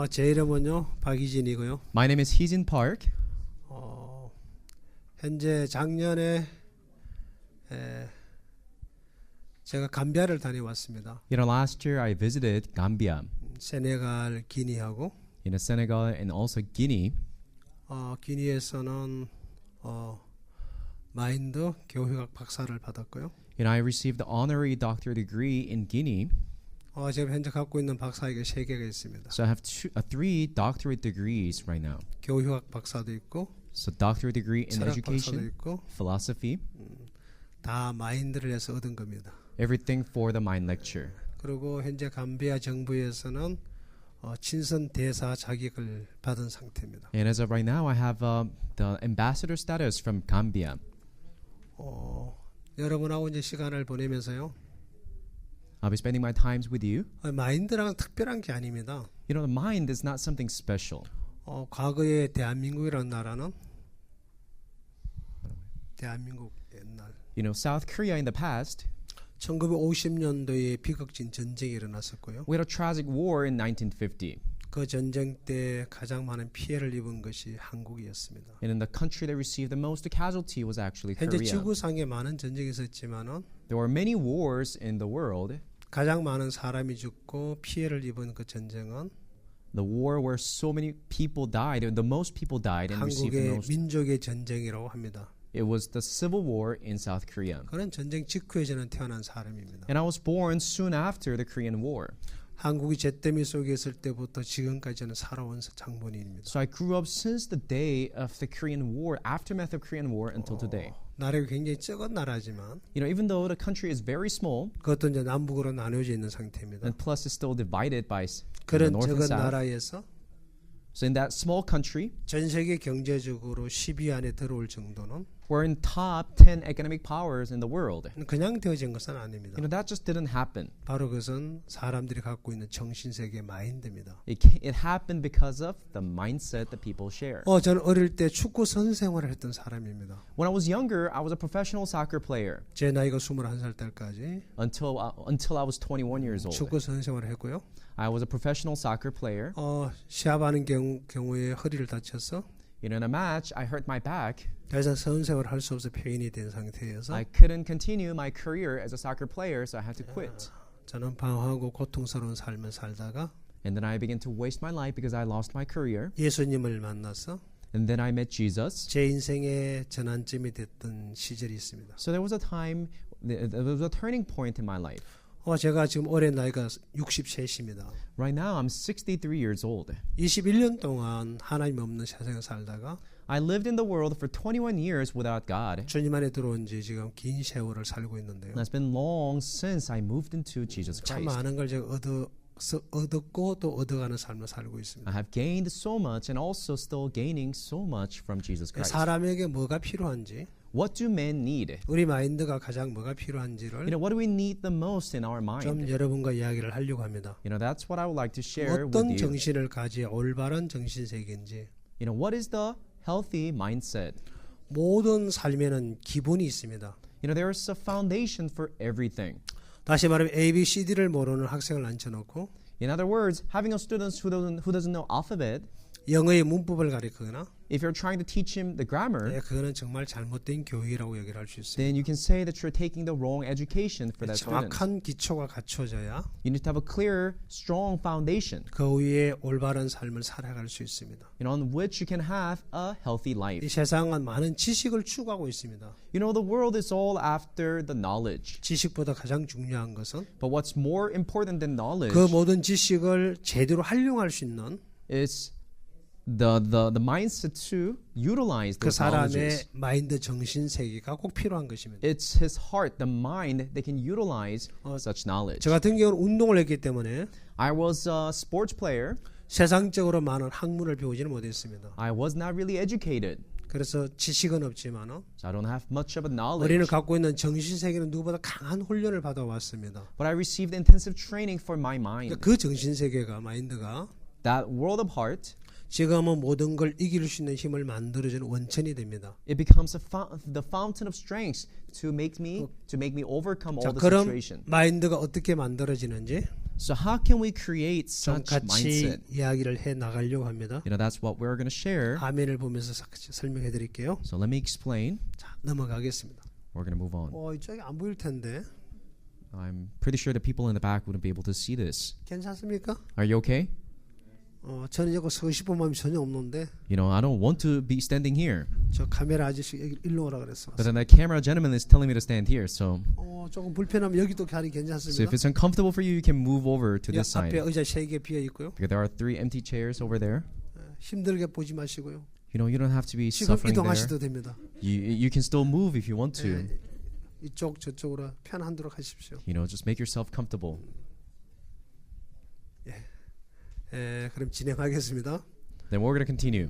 제 이름은요 박희진이고요. My name is Heejin Park. 현재 작년에 제가 감비아를 다녀왔습니다. Last year I visited Gambia, 세네갈, 기니하고 Senegal, and also Guinea. 기니에서는 마인드 교육학 박사를 받았고요. I received the honorary doctorate degree in Guinea. 제가 현재 갖고 있는 박사학위 3개가 있습니다. So I have three doctorate degrees right now. 교육학 박사도 있고, So doctorate degree in 철학 박사도 education, 있고, philosophy, 다 마인드를 해서 얻은 겁니다. everything for the mind lecture. 그리고 현재 감비아 정부에서는 친선 대사 자격을 받은 상태입니다. And as of right now, I have the ambassador status from Gambia. 여러분하고 이제 시간을 보내면서요. I'll be spending my times with you. 마인드랑은 특별한 게 아닙니다. The mind is not something special. 과거에 대한민국이라는 나라는 대한민국 옛날 South Korea in the past, 1950년도에 비극진 전쟁이 일어났었고요. we had a tragic war in 1950. 그 전쟁 때 가장 많은 피해를 입은 것이 한국이었습니다. And in the country that received the most casualty was actually 현재 Korea. 지구상에 많은 전쟁이 있었지만은 There were many wars in the world. 가장 많은 사람이 죽고 피해를 입은 그 전쟁은 The war where so many people died, the most people died and received the 한국의 most. 민족의 전쟁이라고 합니다. It was the civil war in South Korea. 그런 전쟁 직후에 저는 태어난 사람입니다. And I was born soon after the Korean War. 한국이 잿더미 속에 있을 때부터 지금까지 저는 살아온 장본인입니다. So I grew up since the day of the Korean War, aftermath of Korean War until today. 나라가 굉장히 작은 나라지만 Even though the country is very small, 그것도 이제 남북으로 나눠져 있는 상태입니다. and plus it's still divided by the 그런 north and 작은 south. 나라에서 So in that small country, 전 세계 경제적으로 10위 안에 들어올 정도는 we're in top 10 economic powers in the world. 그냥 되어진 것은 아닙니다. That just didn't happen. 바로 그것은 사람들이 갖고 있는 정신세계 마인드입니다. It happened because of the mindset that people share. 저는 어릴 때 축구 선생활을 했던 사람입니다. When I was younger, I was a professional soccer player 제 나이가 21살 때까지 until I was 21 years old. 축구 선생활을 했고요. I was a professional soccer player. 시합하는 경우에 허리를 다쳐서 In a match, I hurt my back. 더 이상 선생활을 할 수 없어 폐인이 된 상태여서 I couldn't continue my career as a soccer player, so I had to quit. 저는 방황하고 고통스러운 삶을 살다가 And then I began to waste my life because I lost my career. 예수님을 만나서 And then I met Jesus. 제 인생의 전환점이 됐던 시절이 있습니다. So there was a time, there was a turning point in my life. 제가 지금 올해 나이가 63입니다. Right now, I'm 63 years old. 21년 동안 하나님 없는 세상에 살다가 I lived in the world for 21 years without God. 주님 안에 들어온 지 지금 긴 세월을 살고 있는데요. And it's been long since I moved into Jesus 참 Christ. 많은 걸 제가 얻었고 또 얻어가는 삶을 살고 있습니다. I have gained so much and also still gaining so much from Jesus Christ. 사람에게 뭐가 필요한지 What do men need? 우리 마인드가 가장 뭐가 필요한지를 What do we need the most in our 좀 mind? 여러분과 이야기를 하려고 합니다. That's what I would like to share with 어떤 you. 정신을 가지야 올바른 정신세계인지 What is the healthy mindset? 모든 삶에는 기본이 있습니다. There is a foundation for everything. 다시 말하면 ABCD를 모르는 학생을 앉혀놓고 In other words, having a student who doesn't know alphabet, 영어의 문법을 가르치거나 if you're trying to teach him the grammar, 그거는 정말 잘못된 교육이라고 얘기를 할 수 있습니다. then you can say that you're taking the wrong education for that student. 정확한 기초가 갖춰져야 You need to have a clear, strong foundation 그 위에 올바른 삶을 살아갈 수 있습니다. on which you can have a healthy 이 life. 세상은 많은 지식을 추구하고 있습니다. The world is all after the knowledge. 지식보다 가장 중요한 것은 But what's more important than knowledge 그 모든 지식을 제대로 활용할 수 있는 is the mindset to utilize 그 those knowledges. 사람의 마인드 정신 세계가 꼭 필요한 것입니다. It's his heart, the mind that can utilize such knowledge. 저 같은 경우는 운동을 했기 때문에 I was a sports player. 세상적으로 많은 학문을 배우지는 못했습니다. I was not really educated. 그래서 지식은 없지만 So I don't have much of a 우리는 knowledge. 갖고 있는 정신 세계는 누구보다 강한 훈련을 받아왔습니다. But I received intensive training for my mind. 그 정신 세계가 마인드가 That world of heart, 지금은 모든 걸 이길 수 있는 힘을 만들어주는 원천이 됩니다. it becomes the fountain of strength to make me overcome 자, all the 그럼 situation. 마인드가 어떻게 만들어지는지 So how can we create 좀 such 같이 mindset? 이야기를 해 나가려고 합니다. You know, that's what we're going to share. 아멘을 보면서 같이 설명해 드릴게요. So let me explain. 자, 넘어가겠습니다. We're going to move on. 이쪽이 안 보일 텐데. I'm pretty sure the people in the back wouldn't be able to see this. 괜찮습니까? Are you okay? 저는 이거 서고 싶은 마음이 전혀 없는데 You know, I don't want to be standing here. 저 카메라 아저씨 여기 일로 오라 그랬어. But then the camera gentleman is telling me to stand here. So 조금 불편하면 여기도 자리 if 괜찮습니다. it's uncomfortable for you, you can move over to 예, this side. 앞에 의자 3개 비어 있고요. Because there are 3 empty chairs over there. 힘들게 보지 마시고요. You know, you don't have to be 지금 suffering there. 이동하셔도 됩니다. You can still move if you want to. 이쪽 저쪽으로 편한도록 하십시오. You know, just make yourself comfortable. 그럼 진행하겠습니다. Then we're going to continue.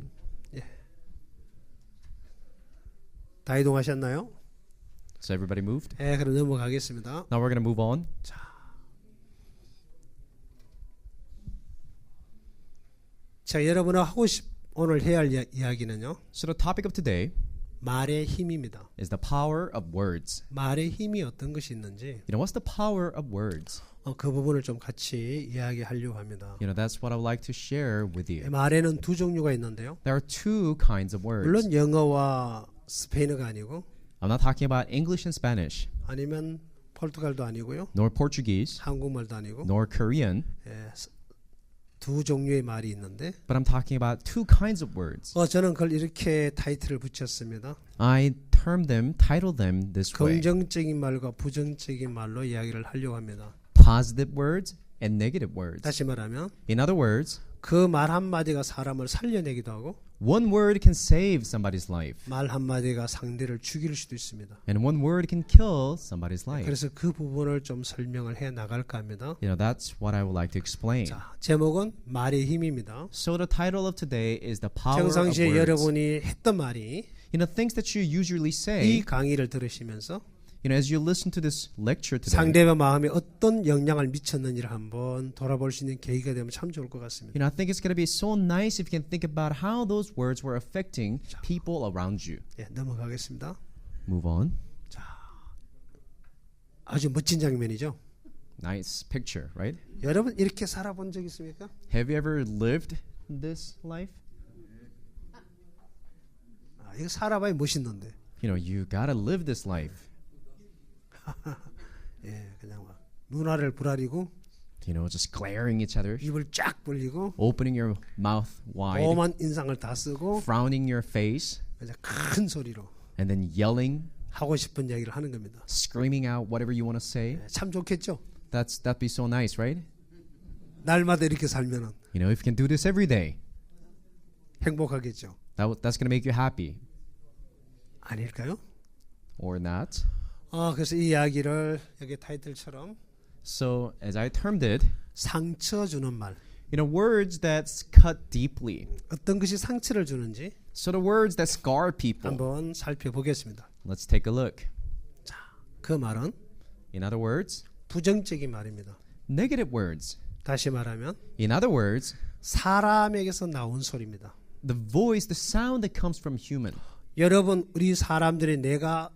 다 이동하셨나요? So everybody moved. 그럼 넘어가겠습니다. Now we're going to move on. 자, 여러분은 오늘 해야 할 이야기는요. So the topic of today 말의 힘입니다. is the power of words. 말의 힘이 어떤 것이 있는지 You know, what's the power of words? 그 부분을 좀 같이 이야기하려고 합니다. You know, that's what I would like to share with you. 말에는 두 종류가 있는데요. There are 2 kinds of words. 물론 영어와 스페인어가 아니고 I'm not talking about English and Spanish, 아니면 포르투갈도 아니고요. nor Portuguese, 한국말도 아니고 nor Korean, 두 종류의 말이 있는데 but I'm talking about 2 kinds of words. 저는 그걸 이렇게 타이틀을 붙였습니다. I titled them this way. 긍정적인 말과 부정적인 말로 이야기를 하려고 합니다. Positive words and negative words. 다시 말하면 In other words, 그 말 한마디가 사람을 살려내기도 하고 one word can save somebody's life, 말 한마디가 상대를 죽일 수도 있습니다. and one word can kill somebody's life. 그래서 그 부분을 좀 설명을 해 나갈까 합니다. You know, that's what I would like to explain. 자, 제목은 말의 힘입니다. So the title of today is the power of 평상시에 words. 여러분이 했던 말이 You know, things that you usually 이 say, 강의를 들으시면서 you know, as you listen to this lecture today, 상대방 마음에 어떤 영향을 미쳤는지를 한번 돌아볼 수 있는 계기가 되면 참 좋을 것 같습니다. you know, I think it's going to be so nice if you can think about how those words were affecting people around you. 넘어가겠습니다. Move on. 아주 멋진 장면이죠. Nice picture, right? 여러분 이렇게 살아본 적 있습니까? Have you ever lived this life? 이거 살아봐야 멋있는데. You know, you gotta live this life. 그냥 막 눈알을 부라리고 You know, just glaring at each other, 입을 쫙 벌리고 opening your mouth wide, 오만 인상을 다 쓰고 frowning your face, 그냥 큰 소리로 and then yelling, 하고 싶은 이야기를 하는 겁니다. screaming out whatever you want to say. 참 좋겠죠? That'd be so nice, right? 날마다 이렇게 살면은 You know, if you can do this every day, 행복하겠죠? that's going to make you happy, 아닐까요? or not. 그래서 이 이야기를 여기 타이틀처럼 So, as I termed it, 상처 주는 말. you know, words that cut deeply. 어떤 것이 상처를 주는지 So the words that scar people. 한번 살펴보겠습니다. Let's take a look. 그 말은 In other words, 부정적인 말입니다. negative words. 다시 말하면 In other words, 사람에게서 나온 소리입니다. the voice, the sound that comes from human. 여러분 우리 사람들이 내가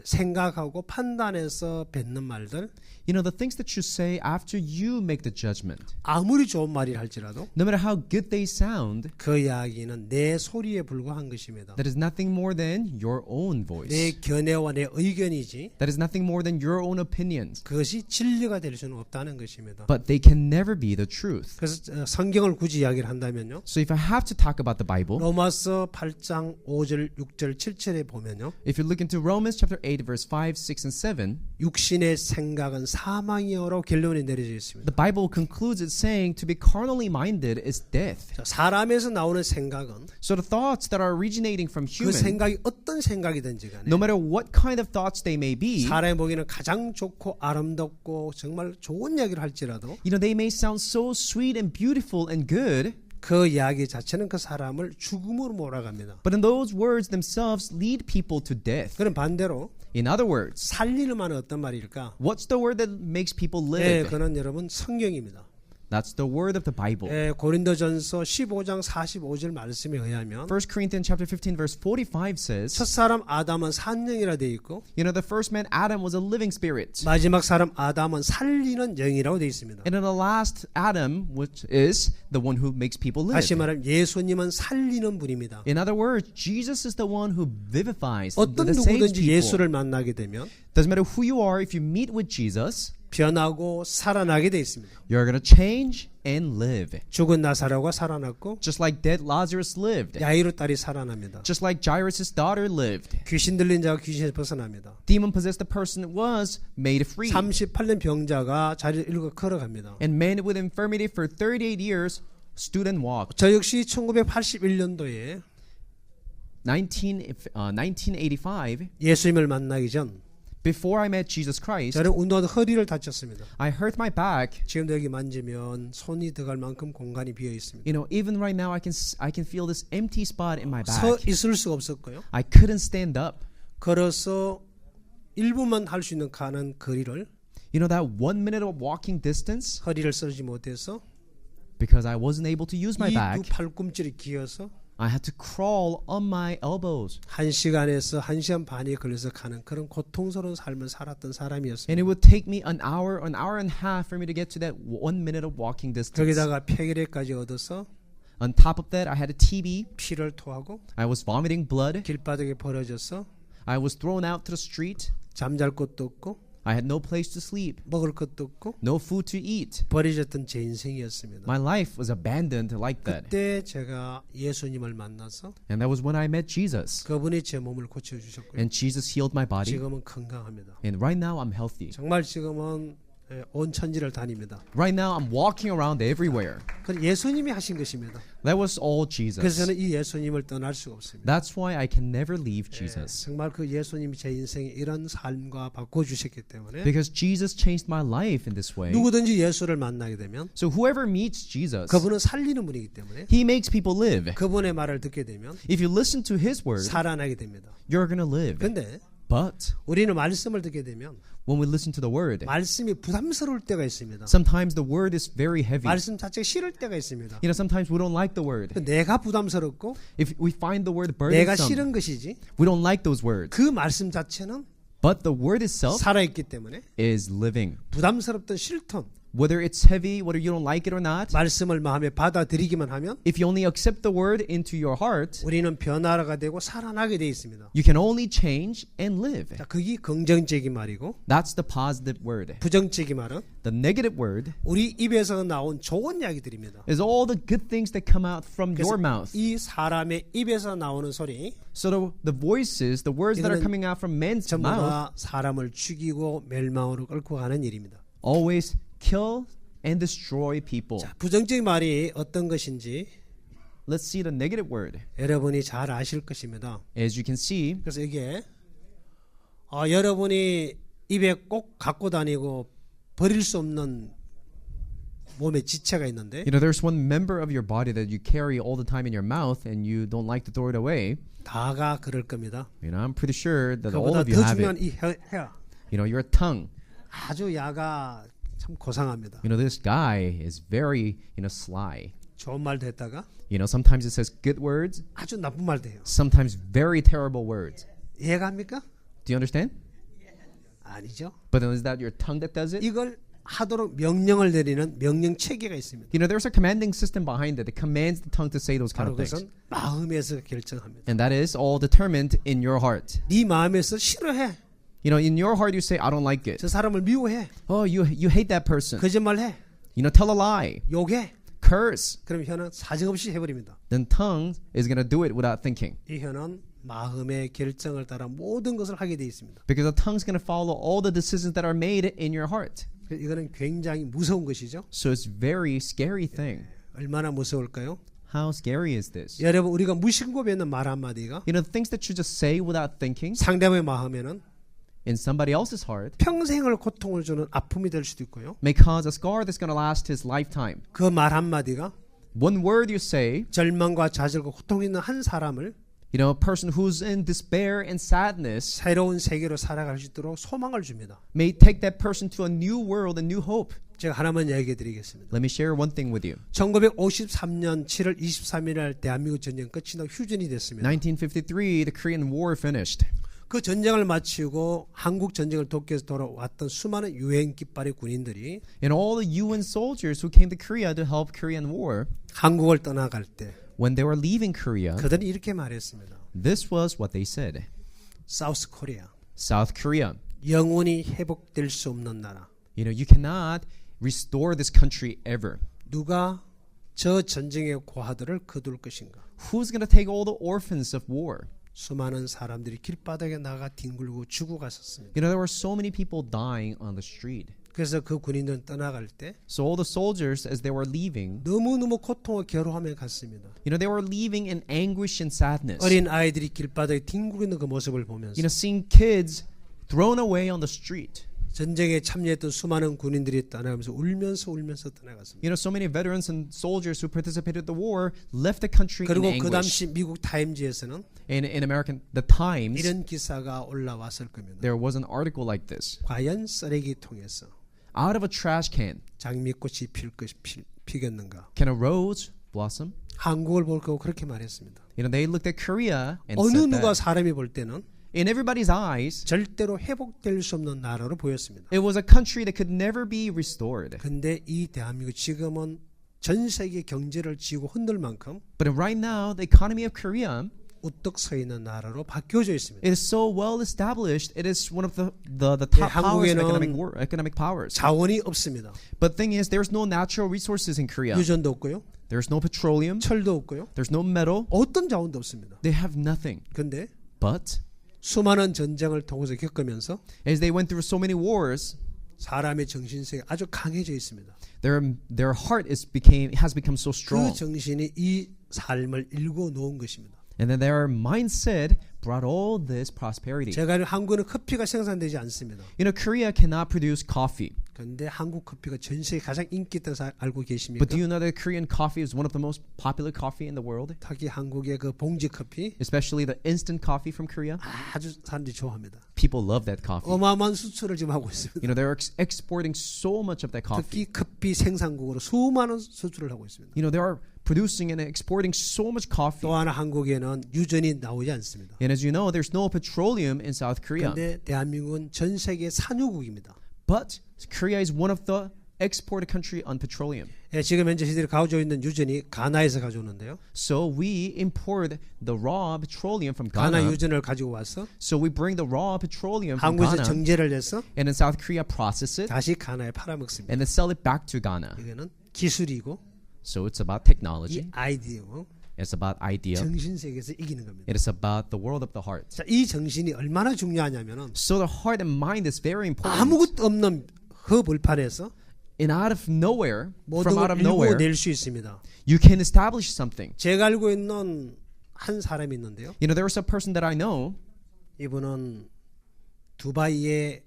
생각하고 판단해서 뱉는 말들 You know, the things that you say after you make the judgment. 아무리 좋은 말이라 할지라도 No matter how good they sound, 그 이야기는 내 소리에 불과한 것입니다. that is nothing more than your own 내 voice. 견해와 내 의견이지 That is nothing more than your own opinions. 그것이 진리가 될 수는 없다는 것입니다. But they can never be the truth. 그래서 성경을 굳이 이야기를 한다면요. So if I have to talk about the Bible, 로마서 8장 5절, 6절, 7절에 보면요. if you look into Romans chapter 8, verse 5, 6, and 7, 육신의 생각은 사망이요로 결론이 내려져 있습니다. the Bible concludes it saying to be carnally minded is death. 자, 사람에서 나오는 생각은 So the thoughts that are originating from 그 human, 생각이 어떤 생각이든지 간에 no matter what kind of thoughts they may be, 사람이 보기에는 가장 좋고 아름답고 정말 좋은 이야기를 할지라도 you know, they may sound so sweet and beautiful and good, 그 이야기 자체는 그 사람을 죽음으로 몰아갑니다. but in those words themselves lead people to death. 그럼 반대로 In other words, 살리는 말은 어떤 말일까? what's the word that makes people 네, live? 그는 여러분 성경입니다. That's the word of the Bible. 고린도전서 15장 45절 말씀에 의하면 1 Corinthians chapter 15 verse 45 says, 첫사람 아담은 산영이라 되어 있고 you know, the first man Adam was a living spirit. 마지막 사람 아담은 살리는 영이라고 되어 있습니다. And then the last Adam, which is the one who makes people live. 다시 말하면 예수님은 살리는 분입니다. In other words, Jesus is the one who vivifies, 어떤 that saves 누구든지 people. 예수를 만나게 되면 Doesn't matter who you are, if you meet with Jesus, 변하고 살아나게 되어 있습니다. you're going to change and live. 죽은 나사로가 살아났고 Just like dead Lazarus lived. 야이로 딸이 살아납니다. Just like Jairus' daughter lived. 귀신 들린 자가 귀신에서 벗어납니다. Demon-possessed person was made free. 38년 병자가 자리를 잃고 걸어갑니다. And man with infirmity for 38 years stood and walked. 저 역시 1981년도에 1985, 예수님을 만나기 전 before I met Jesus Christ, 저는 운동하다 허리를 다쳤습니다. I hurt my back. 지금도 여기 만지면 손이 들어갈 만큼 공간이 비어 있습니다. You know, even right now I can feel this empty spot in my 서 back. 있을 수가 없었고요. I couldn't stand up. 걸어서 1분만 할 수 있는 가는 거리를 You know that 1 minute of walking distance, 허리를 쓰지 못해서 because I wasn't able to use my 이 두 back, 팔꿈치를 기어서 I had to crawl on my elbows. 1시간에서 1시간 반이 걸려서 가는 그런 고통스러운 삶을 살았던 And 사람이었습니다. it would take me an hour and a half for me to get to that 1 minute of walking distance. 거기다가 폐결핵까지 얻어서 On top of that, I had a TB. 피를 토하고 I was vomiting blood. 길바닥에 벌어져서 I was thrown out to the street. 잠잘 곳도 없고 I had no place to sleep, 먹을 것도 없고 no food to eat. 버려졌던 제 인생이었습니다. My life was abandoned like that. 그때 제가 예수님을 만나서 And that was when I met Jesus. 그분이 제 몸을 고쳐주셨고요. And Jesus healed my body. 지금은 건강합니다. And right now I'm healthy. 정말 지금은 온 천지를 다닙니다. Right now I'm walking around everywhere. 그건 예수님이 하신 것입니다. That was all 그래서 Jesus. 저는 이 예수님을 떠날 수가 없습니다. That's why I can never leave Jesus. 정말 그 예수님이 제 인생에 이런 삶과 바꿔주셨기 때문에 Because Jesus changed my life in this way. 누구든지 예수를 만나게 되면 So whoever meets Jesus, 그분은 살리는 분이기 때문에 he makes people live. 그분의 말을 듣게 되면 If you listen to his word, 살아나게 됩니다. you're going to live. 근데 But 우리는 말씀을 듣게 되면 when we listen to the word, 말씀이 부담스러울 때가 있습니다. sometimes the word is very heavy. 말씀 자체가 싫을 때가 있습니다. You know, sometimes we don't like the word. 내가 부담스럽고 If we find the word 내가 burdensome, 싫은 것이지 we don't like those words. 그 말씀 자체는 But the word itself 살아있기 때문에 is living. 부담스럽든 싫든 Whether it's heavy, whether you don't like it or not, 말씀을 마음에 받아들이기만 하면 if you only accept the word into your heart, 우리는 변화가 되고 살아나게 되어 있습니다. you can only change and live. 자, 그게 긍정적인 말이고 That's the positive word. 부정적인 말은 The negative word 우리 입에서 나온 좋은 이야기들입니다. is all the good things that come out from 그래서 your mouth. 이 사람의 입에서 나오는 소리 So the voices, the words that are coming out from men's 전부 mouth 다 사람을 죽이고 멸망으로 끌고 가는 일입니다. always kill and destroy people. 자, 부정적인 말이 어떤 것인지 Let's see the negative word. 여러분이 잘 아실 것입니다. As you can see, 그래서 이게 여러분이 입에 꼭 갖고 다니고 버릴 수 없는 몸에 지체가 있는데 you know, there's one member of your body that you carry all the time in your mouth and you don't like to throw it away. 다가 그럴 겁니다. You know, I'm pretty sure that all 그보다 of you 더 have 중요한 it. 이 혀, You know, your tongue. 아주 야가 참 고상합니다. You know, this guy is very, sly. 좋은 말도 했다가 You know, sometimes it says good words, 아주 나쁜 말도 해요. sometimes very terrible words. 이해갑니까? Do you understand? 아니죠. But then is that your tongue that does it? 이걸 하도록 명령을 내리는 명령 체계가 있습니다. You know, there's a commanding system behind it that commands the tongue to say those kind 바로 of things. 그것은 마음에서 결정합니다. And that is all determined in your heart. 네 마음에서 싫어해. You know, in your heart you say, I don't like it. 저 사람을 미워해. Oh, you hate that person. 거짓말해. You know, tell a lie. 욕해. Curse. 그럼 혀는 사정없이 해버립니다. Then tongue is going to do it without thinking. 이 혀는 마음의 결정을 따라 모든 것을 하게 되어 있습니다. Because the tongue is going to follow all the decisions that are made in your heart. 이거는 굉장히 무서운 것이죠. So it's very scary thing. 얼마나 무서울까요? How scary is this? 여러분 우리가 무심코에 있는 말 한마디가 You know, the things that you just say without thinking 상대방의 마음에는 in somebody else's heart 평생을 고통을 주는 아픔이 될 수도 있고요. may cause a scar that's going to last his lifetime. 그 말 한마디가 One word you say, 절망과 좌절과 고통이 있는 한 사람을 You know, a person who's in despair and sadness 새로운 세계로 살아갈 수 있도록 소망을 줍니다. may take that person to a new world and new hope. 제가 하나만 얘기해 드리겠습니다. Let me share one thing with you. 1953년 7월 23일 날 대한민국 전쟁 끝이 나고 휴전이 됐습니다. 1953, the Korean War finished. 그 전쟁을 마치고 한국 전쟁을 돕기 위해서 돌아왔던 수많은 유엔 깃발의 군인들이 And all the UN soldiers who came to Korea to help Korean War, 한국을 떠나갈 때 when they were leaving Korea, 그들은 이렇게 말했습니다. this was what they said. 사우스 코리아 South Korea, 영원히 회복될 수 없는 나라. you know, you cannot restore this country ever. 누가 저 전쟁의 고아들을 거둘 것인가? Who's going to take all the orphans of war? 수많은 사람들이 길바닥에 나가 뒹굴고 죽어갔었습니다. You know, there were so many people dying on the street. 그래서 그 군인들은 떠나갈 때 So all the soldiers, as they were leaving, 너무너무 고통과 괴로움에 갔습니다. you know, they were leaving in anguish and sadness. 어린 아이들이 길바닥에 뒹굴고 있는 그 모습을 보면서 You know, seeing kids thrown away on the street. 전쟁에 참여했던 수많은 군인들이 떠나가면서 울면서 떠나갔습니다. You know, so many veterans and soldiers who participated in the war left the country in 그리고 그 anguish. 당시 미국 타임즈에서는 In American, the Times, 이런 기사가 올라왔을 겁니다. there was an article like this. 과연 쓰레기통에서 Out of a trash can, 장미꽃이 피겠는가? can a rose blossom? 한국을 볼 거고 그렇게 말했습니다. You know, they looked at Korea and 어느 said 누가 that. 사람이 볼 때는 In everybody's eyes, 절대로 회복될 수 없는 나라로 보였습니다. it was a country that could never be restored. 근데 이 대한민국 지금은 전 세계 경제를 쥐고 흔들 만큼 But right now, the economy of Korea, 우뚝 서 있는 나라로 바뀌어져 있습니다. it is so well established. It is one of the top powers of 한국에는 economic powers. 자원이 없습니다. But the thing is, there's no natural resources in Korea. 유전도 없고요. There's no petroleum. 철도 없고요. There's no metal. 어떤 자원도 없습니다. They have nothing. 근데 But 수많은 전쟁을 통해서 겪으면서 as they went through so many wars, 사람의 정신세가 아주 강해져 있습니다. their heart has become so 그 strong. 정신이 이 삶을 일궈 놓은 것입니다. And then their mindset brought all this prosperity. 제가 알기로 한국은 커피가 생산되지 않습니다. You know, Korea cannot produce coffee. 그런데 한국 커피가 전 세계 가장 인기 있다는 사실 알고 계십니까? But do you know that Korean coffee is one of the most popular coffee in the world? 특히 한국의 그 봉지 커피 Especially the instant coffee from Korea. 아주 사람들이 좋아합니다. People love that coffee. 어마어마한 수출을 지금 하고 있습니다. You know, they're exporting so much of that coffee. 특히 커피 생산국으로 수많은 수출을 하고 있습니다. You know, they are producing and exporting so much coffee. 또 하나 한국에는 유전이 나오지 않습니다. And as you know, there's no petroleum in South Korea. 그런데 대한민국은 전 세계 산유국입니다. But Korea is one of the exported country on petroleum. 예, 지금 현재 시대를 가져오고 있는 유전이 가나에서 가져오는데요. So we import the raw petroleum from 가나 Ghana. 유전을 가지고 와서 So we bring the raw petroleum from 한국에서 Ghana 정제를 해서 and in South Korea process it 다시 가나에 팔아먹습니다. and then sell it back to Ghana. 이거는 기술이고 So it's about 이 technology. 아이디어고 It's about idea. 정신세계에서 이기는 겁니다. It is about the world of the heart. 자, 이 정신이 얼마나 중요하냐면은 So the heart and mind is very important. 아무것도 없는 허벌판에서 And out of nowhere, 모든 from out 걸 of nowhere, 일궈낼 수 있습니다. you can establish something. 제가 알고 있는 한 사람이 있는데요. You know, there was a person that I know. 이분은 두바이의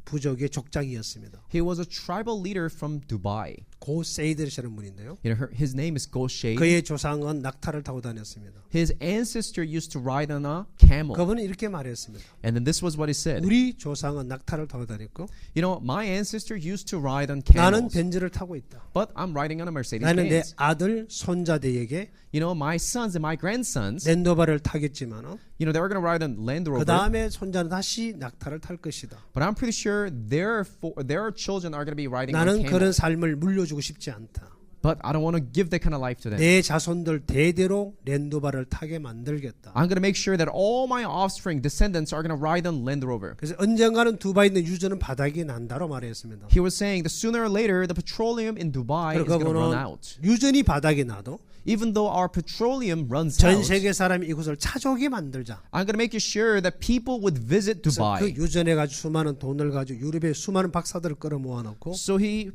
부족의 족장이었습니다. He was a tribal leader from Dubai. 고 세이드라는 분인데요. You know, his name is Go Shay. 그의 조상은 낙타를 타고 다녔습니다. His ancestor used to ride on a camel. 그분은 이렇게 말했습니다. And then this was what he said. 우리 조상은 낙타를 타고 다녔고 You know, my ancestor used to ride on 나는 camels. 벤츠를 타고 있다. But I'm riding on a Mercedes 나는 내 Benz. 아들 손자들에게 You know, my sons and my grandsons, 랜드로버를 타겠지만은 you know, they were going to ride on Land 그 Rover. 다음에 손자는 다시 낙타를 탈 것이다. But I'm pretty sure their children are going to be riding on 나는 그런 camels. 삶을 물려주고 싶지 않다. But I don't want to give that kind of life to them. 내 자손들 대대로 랜드로버를 타게 만들겠다. I'm going to make sure that all my offspring, descendants, are going to ride on Land Rover. 그래서 언젠가는 두바이 있는 유전은 바닥이 난다로 말했습니다. He was saying that sooner or later, the petroleum in Dubai is 그리고 going to run 그거는 out. 유전이 바닥이 나도 Even though our petroleum runs 전 out, 세계 사람이 이곳을 찾아오게 만들자. I'm going to make sure that people would visit 그래서 그 Dubai. 유전에 가지고 수많은 돈을 가지고 유럽의 수많은 박사들을 끌어모아 놓고 So he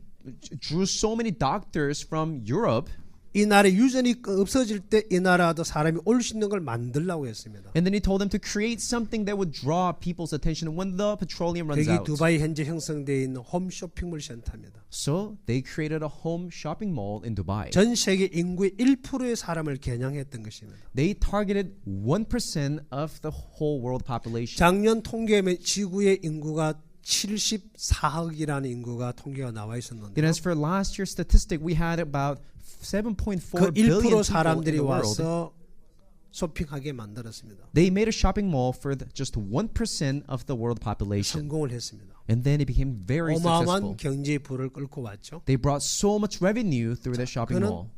drew so many doctors from Europe 이 나라의 유전이 없어질 때 이 나라도 사람이 올 수 있는 걸 만들라고 했습니다. And then he told them to create something that would draw people's attention when the petroleum runs 여기 out. 두바이 현재 형성되어 있는 홈 쇼핑몰 센터입니다. So they created a home shopping mall in Dubai. 전 세계 인구의 1%의 사람을 겨냥했던 것입니다. They targeted 1% of the whole world population. 작년 통계에 지구의 인구가 74억이라는 인구가 통계가 나와 있었는데 And as for last year's statistic, we had about 7.4 그 billion 1% people in 사람들이 the world. 와서 쇼핑하게 만들었습니다. They made a shopping mall for just 1% of the world population. 성공을 했습니다. And then it became very 어마어마한 successful. 경제의 부를 끌고 왔죠. They brought so much revenue through the shopping 그는 mall.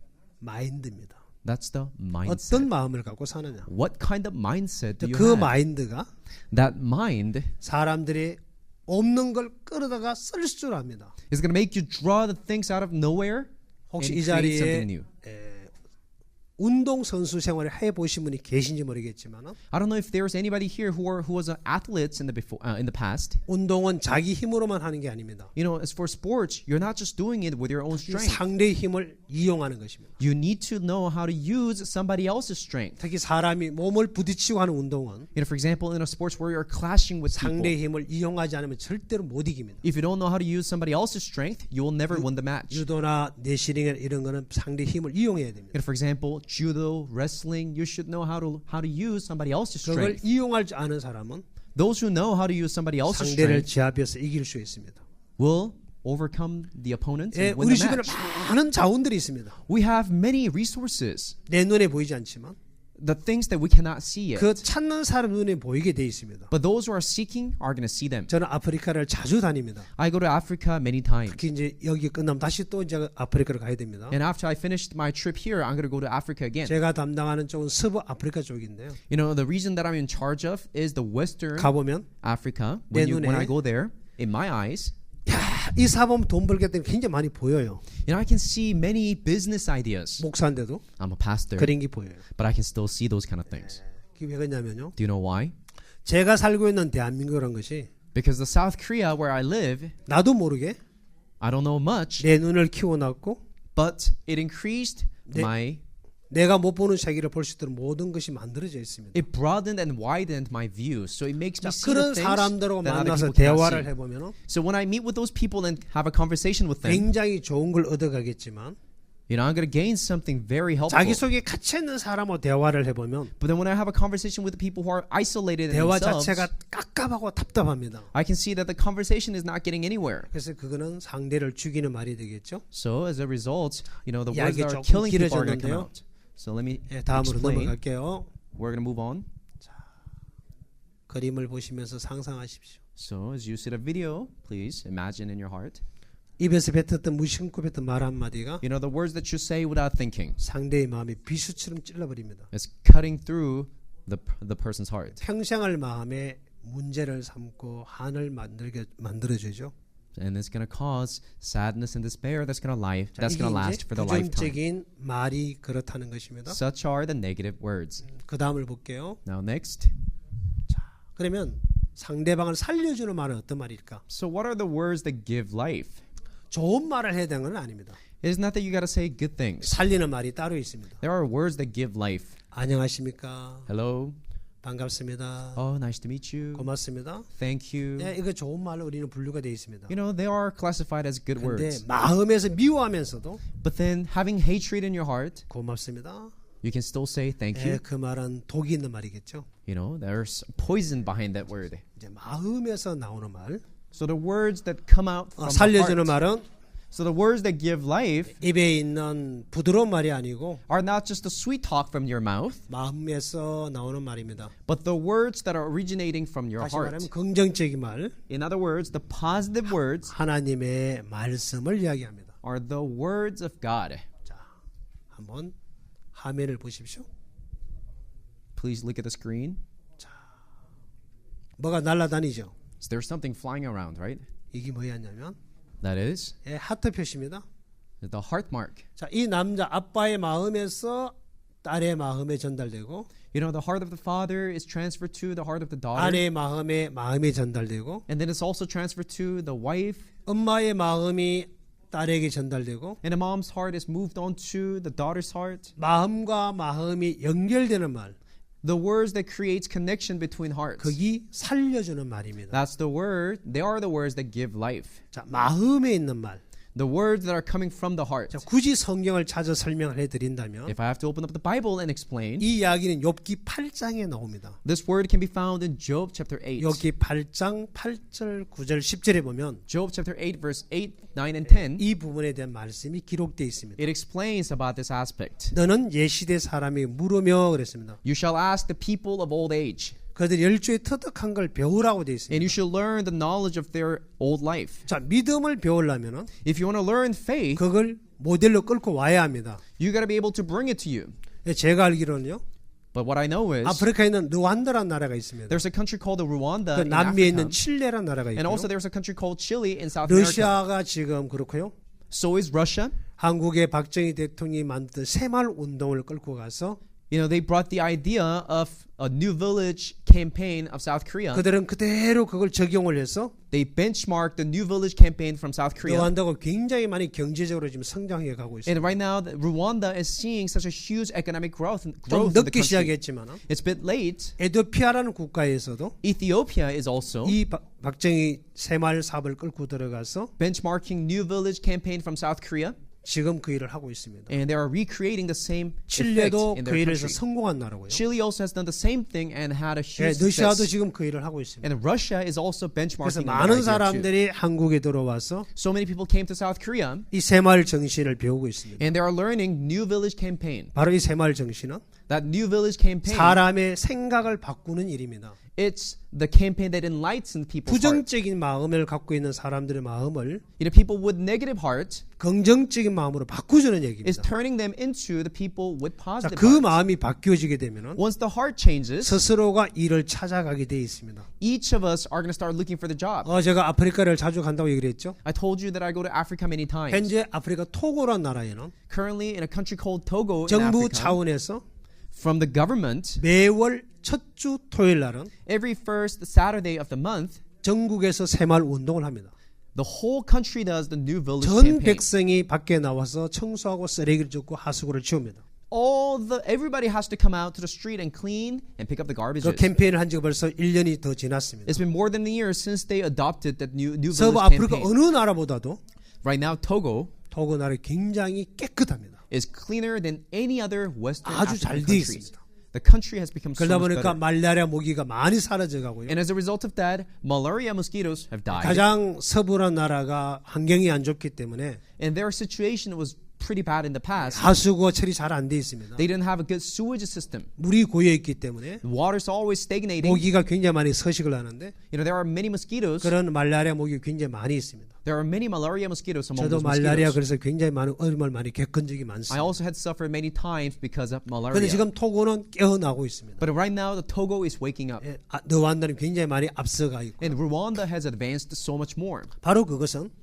마인드입니다. That's the mindset. 어떤 마음을 갖고 사느냐. What kind of mindset do you 그 have? 마인드가 That mind 사람들이 없는 걸 끌어다가 쓸 줄 압니다. is going to make you draw the things out of nowhere and 혹시 이 create 자리에 something new. 운동 선수 생활을 해 보신 분이 계신지 모르겠지만 I don't know if there's anybody here who was an athletes in the past. 운동은 자기 힘으로만 하는 게 아닙니다. You know, as for sports, you're not just doing it with your own strength. 상대의 힘을 이용하는 것입니다. You need to know how to use somebody else's strength. 특히 사람이 몸을 부딪히고 하는 운동은 You know, for example, in a sports where you're clashing with people, 상대의 힘을 이용하지 않으면 절대로 못 이깁니다. if you don't know how to use somebody else's strength, you will never win the match. 유도나 내시링 이런 거는 상대의 힘을 이용해야 됩니다. You know, for example, judo, wrestling, you should know how to use somebody else's 그걸 strength. 이용할 줄 아는 사람은 Those who know how to use somebody else's 상대를 strength 제압해서 이길 수 있습니다. will overcome the opponents 예, and win 우리 the 주변에 match. 많은 자원들이 있습니다. We have many resources, 내 눈에 보이지 않지만 the things that we cannot see yet. 그 찾는 사람 눈에 보이게 돼 있습니다. But those who are seeking are going to see them. 저는 아프리카를 자주 다닙니다. I go to Africa many times. 특히 이제 여기 끝나면 다시 또 이제 아프리카를 가야 됩니다. And after I finished my trip here, I'm going to go to Africa again. 제가 담당하는 쪽은 서부 아프리카 쪽인데요. You know, the region that I'm in charge of is the Western 가보면 Africa. 내 When I 눈에 go there, in my eyes, 이 사범 돈 벌기 때문에 굉장히 많이 보여요. you know, I can see many business ideas. 목사인데도 I'm a pastor, 그런 게 보여요. but I can still see those kind of things. 그게 왜 그러냐면요. Do you know why? 제가 살고 있는 대한민국이라는 것이 Because the South Korea where I live, 나도 모르게 I don't know much, 내 눈을 키워놨고 but it increased my, 내가 못 보는 세계를 볼 수 있도록 모든 것이 만들어져 있습니다. it broadened and widened my view. So it makes me 자, see the 그런 things 사람들하고 that other 만나서 people cannot 대화를 see. 해보면 So when I meet with those people and have a conversation with them, 굉장히 좋은 걸 얻어가겠지만 you know, I'm going to gain something very helpful. 자기 속에 갇혀 있는 사람하고 대화를 해보면 But then when I have a conversation with the people who are isolated in 대화 themselves, 자체가 깝깝하고 답답합니다. I can see that the conversation is not getting anywhere. 그래서 그거는 상대를 죽이는 말이 되겠죠. So as a result, you know, the words 이야기가 that are 조금 killing people are going to come 길어졌는데요. out. So let me 예, 다음으로 explain. 넘어갈게요. We're going to move on. 그림을 보시면서 상상하십시오. So as you see the video, please imagine in your heart. 입에서 뱉었던 무심코 뱉은 말 한마디가 You know, the words that you say without thinking. 상대의 마음이 비수처럼 찔러버립니다. It's cutting through the person's heart. 평생을 마음에 문제를 삼고 한을 만들어주죠. And it's going to cause sadness and despair that's going 이게 to last for the lifetime. 부정적인 말이 그렇다는 것입니다. Such are the negative words. 그 다음을 볼게요. Now next. 그러면 상대방을 살려주는 말은 어떤 말일까? So what are the words that give life? 좋은 말을 해야 되는 건 아닙니다. It is not that you got to say good things. 살리는 말이 따로 있습니다. There are words that give life. 안녕하십니까? Hello. 반갑습니다. Oh, nice to meet you. 고맙습니다. Thank you. 네, 이거 좋은 말로 우리는 분류가 되어 있습니다. You know, they are classified as good 근데 words. 마음에서 미워하면서도 But then having hatred in your heart, 고맙습니다. you can still say thank 네, you. 그 말은 독이 있는 말이겠죠. You know, there's poison behind that word. 이제 마음에서 나오는 말, So the words that come out from the 살려주는 heart. 말은 So the words that give life 입에 있는 부드러운 말이 아니고 are not just the sweet talk from your mouth, 마음에서 나오는 말입니다. but the words that are originating from your 다시 heart. 말하면 긍정적인 말, In other words, the positive words 하나님의 말씀을 이야기합니다. are the words of God. 자, 한번 화면을 보십시오. Please look at the screen. 뭐가 날아다니죠? So there's something flying around, right? 이게 뭐였냐면 That is 예, 하트 표시입니다. the heart mark. 자, 이 남자 아빠의 마음에서 딸의 마음에 전달되고 You know, the heart of the father is transferred to the heart of the daughter. 아내의 마음에 전달되고 And then it's also transferred to the wife. 엄마의 마음이 딸에게 전달되고 and a mom's heart is moved on to the daughter's heart. 마음과 마음이 연결되는 말, The words that creates connection between hearts. 그게 살려주는 말입니다. That's the word. They are the words that give life. 자, 마음에 있는 말. The words that are coming from the heart. 자, 굳이 성경을 찾아 설명을 해드린다면 If I have to open up the Bible and explain, 이 이야기는 욥기 8장에 나옵니다. this word can be found in Job chapter 8. 욥기 8장 8절 9절 10절에 보면 Job chapter 8 verse 8, 9 and 10. 이 부분에 대한 말씀이 기록되어 있습니다. It explains about this aspect. 너는 옛시대 사람이 물으며 그랬습니다. You shall ask the people of old age, 그들이 열조에 터득한 걸 배우라고 되어 있습니다. and you shall learn the knowledge of their old life. 자, 믿음을 배우려면 If you want to learn faith, 그걸 모델로 끌고 와야 합니다. you got to be able to bring it to you. 제가 알기로는요. But what I know is 아프리카에 있는 르완다라는 나라가 있습니다. there's a country called Rwanda 그 in 남미에 있는 Africa, 칠레라는 나라가 and also 있고요. there's a country called Chile in South America. 러시아가 지금 그렇고요. So is Russia. 한국의 박정희 대통령이 만든 새마을 운동을 끌고 가서 You know, they brought the idea of a new village campaign of South Korea. 그들은 그대로 그걸 적용을 해서 They benchmarked the new village campaign from South Korea. 르완다가 굉장히 많이 경제적으로 지금 성장해 가고 있습니다. And right now, Rwanda is seeing such a huge economic growth 좀 in the 늦게 country. 시작했지만 It's a bit late. 에티오피아라는 국가에서도 Ethiopia is also 이 박정희 새마을 사업을 끌고 들어가서 benchmarking new village campaign from South Korea, 지금 그 일을 하고 있습니다. and they are recreating the same effect 칠레도 in 그 their 일을 해서 country. 성공한 나라고요. Chile also has done the same thing and had a 예, huge 러시아도 success. 지금 그 일을 하고 있습니다. And Russia is also 그래서 benchmarking on that 많은 idea too. 사람들이 한국에 들어와서 So many people came to South Korea, 이 새마을 정신을 배우고 있습니다. and they are learning new village campaign. 바로 이 새마을 정신은 That new village campaign, 사람의 생각을 바꾸는 일입니다. it's the campaign that enlightens people's heart. 부정적인 마음을 갖고 있는 사람들의 마음을 You know, people with negative heart 긍정적인 마음으로 바꾸주는 is 얘기입니다. turning them into the people with 자, positive 그 hearts. 마음이 바뀌어지게 되면은 Once the heart changes, 스스로가 일을 찾아가게 돼 있습니다. each of us are going to start looking for the job. 제가 아프리카를 자주 간다고 얘기를 했죠. I told you that I go to Africa many times. 현재 아프리카 토고라는 나라에는 Currently in a country called Togo in 정부 Africa, 차원에서 from the government, 매월 첫 주 토요일 날은 every first Saturday of the month, 전국에서 새마을 운동을 합니다. the whole country does the new village 전 campaign. 백성이 밖에 나와서 청소하고 쓰레기를 줍고 하수구를 치웁니다. Everybody has to come out to the street and clean and pick up the garbage. 그 캠페인을 한 지가 벌써 1년이 더 지났습니다. It's been more than a year since they adopted that new village 서부 아프리카 campaign. 어느 나라보다도 Right now, Togo 토고 나라 굉장히 깨끗합니다. is cleaner than any other Western 아주 African 잘 돼 country. 있습니다. The country has become so 그러다 much 보니까 better. 말라리아 모기가 많이 사라져 가고요. And as a result of that, malaria mosquitoes have died. 가장 서부란 나라가 환경이 안 좋기 때문에 And their situation was pretty bad in the past. 하수구가 처리 잘 안 돼 있습니다. They didn't have a good sewage system. 물이 고여 있기 때문에 The water's always stagnating. 모기가 굉장히 많이 서식을 하는데 You know, there are many mosquitoes. 그런 말라리아 모기가 굉장히 많이 있습니다. There are many malaria mosquitoes among 저도 those 말라리아 mosquitoes. 그래서 굉장히 많은 얼마를 많이 겪은 적이 I 많습니다. also had suffered many times because of 그런데 malaria. 지금 토고는 깨어나고 있습니다. But right now, the Togo is waking up. 르완다는 굉장히 많이 앞서가 있고 And Rwanda has advanced so much more. 바로 그것은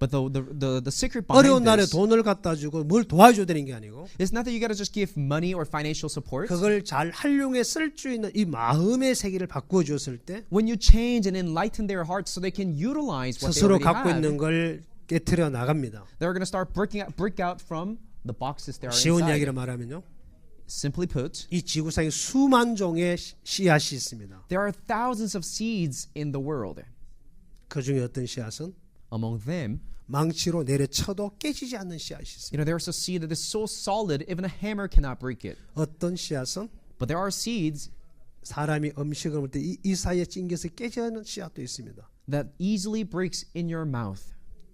But the secret 어려운 behind 날에 this 돈을 갖다 주고 뭘 도와줘야 되는 게 아니고 is not that you gotta just give money or financial support. 그걸 잘 활용해 쓸 수 있는 이 마음의 세계를 바꾸어 줬을 때 When you change and enlighten their hearts so they can utilize what they 스스로 already 갖고 have, 있는 걸 깨트려 나갑니다. they're gonna start break out from the boxes they are 쉬운 inside. 이야기로 말하면요. Simply put, 이 지구상에 수만 종의 씨앗이 있습니다. there are thousands of seeds in the world. 그 중에 어떤 씨앗은 Among them, 망치로 내려쳐도 깨지지 않는 씨앗이 있습니다. you know, there's a seed that is so solid even a hammer cannot break it. 어떤 씨앗은 But there are seeds 사람이 음식을 먹을 때 이 사이에 찡겨서 깨지는 씨앗도 있습니다. that easily breaks in your mouth.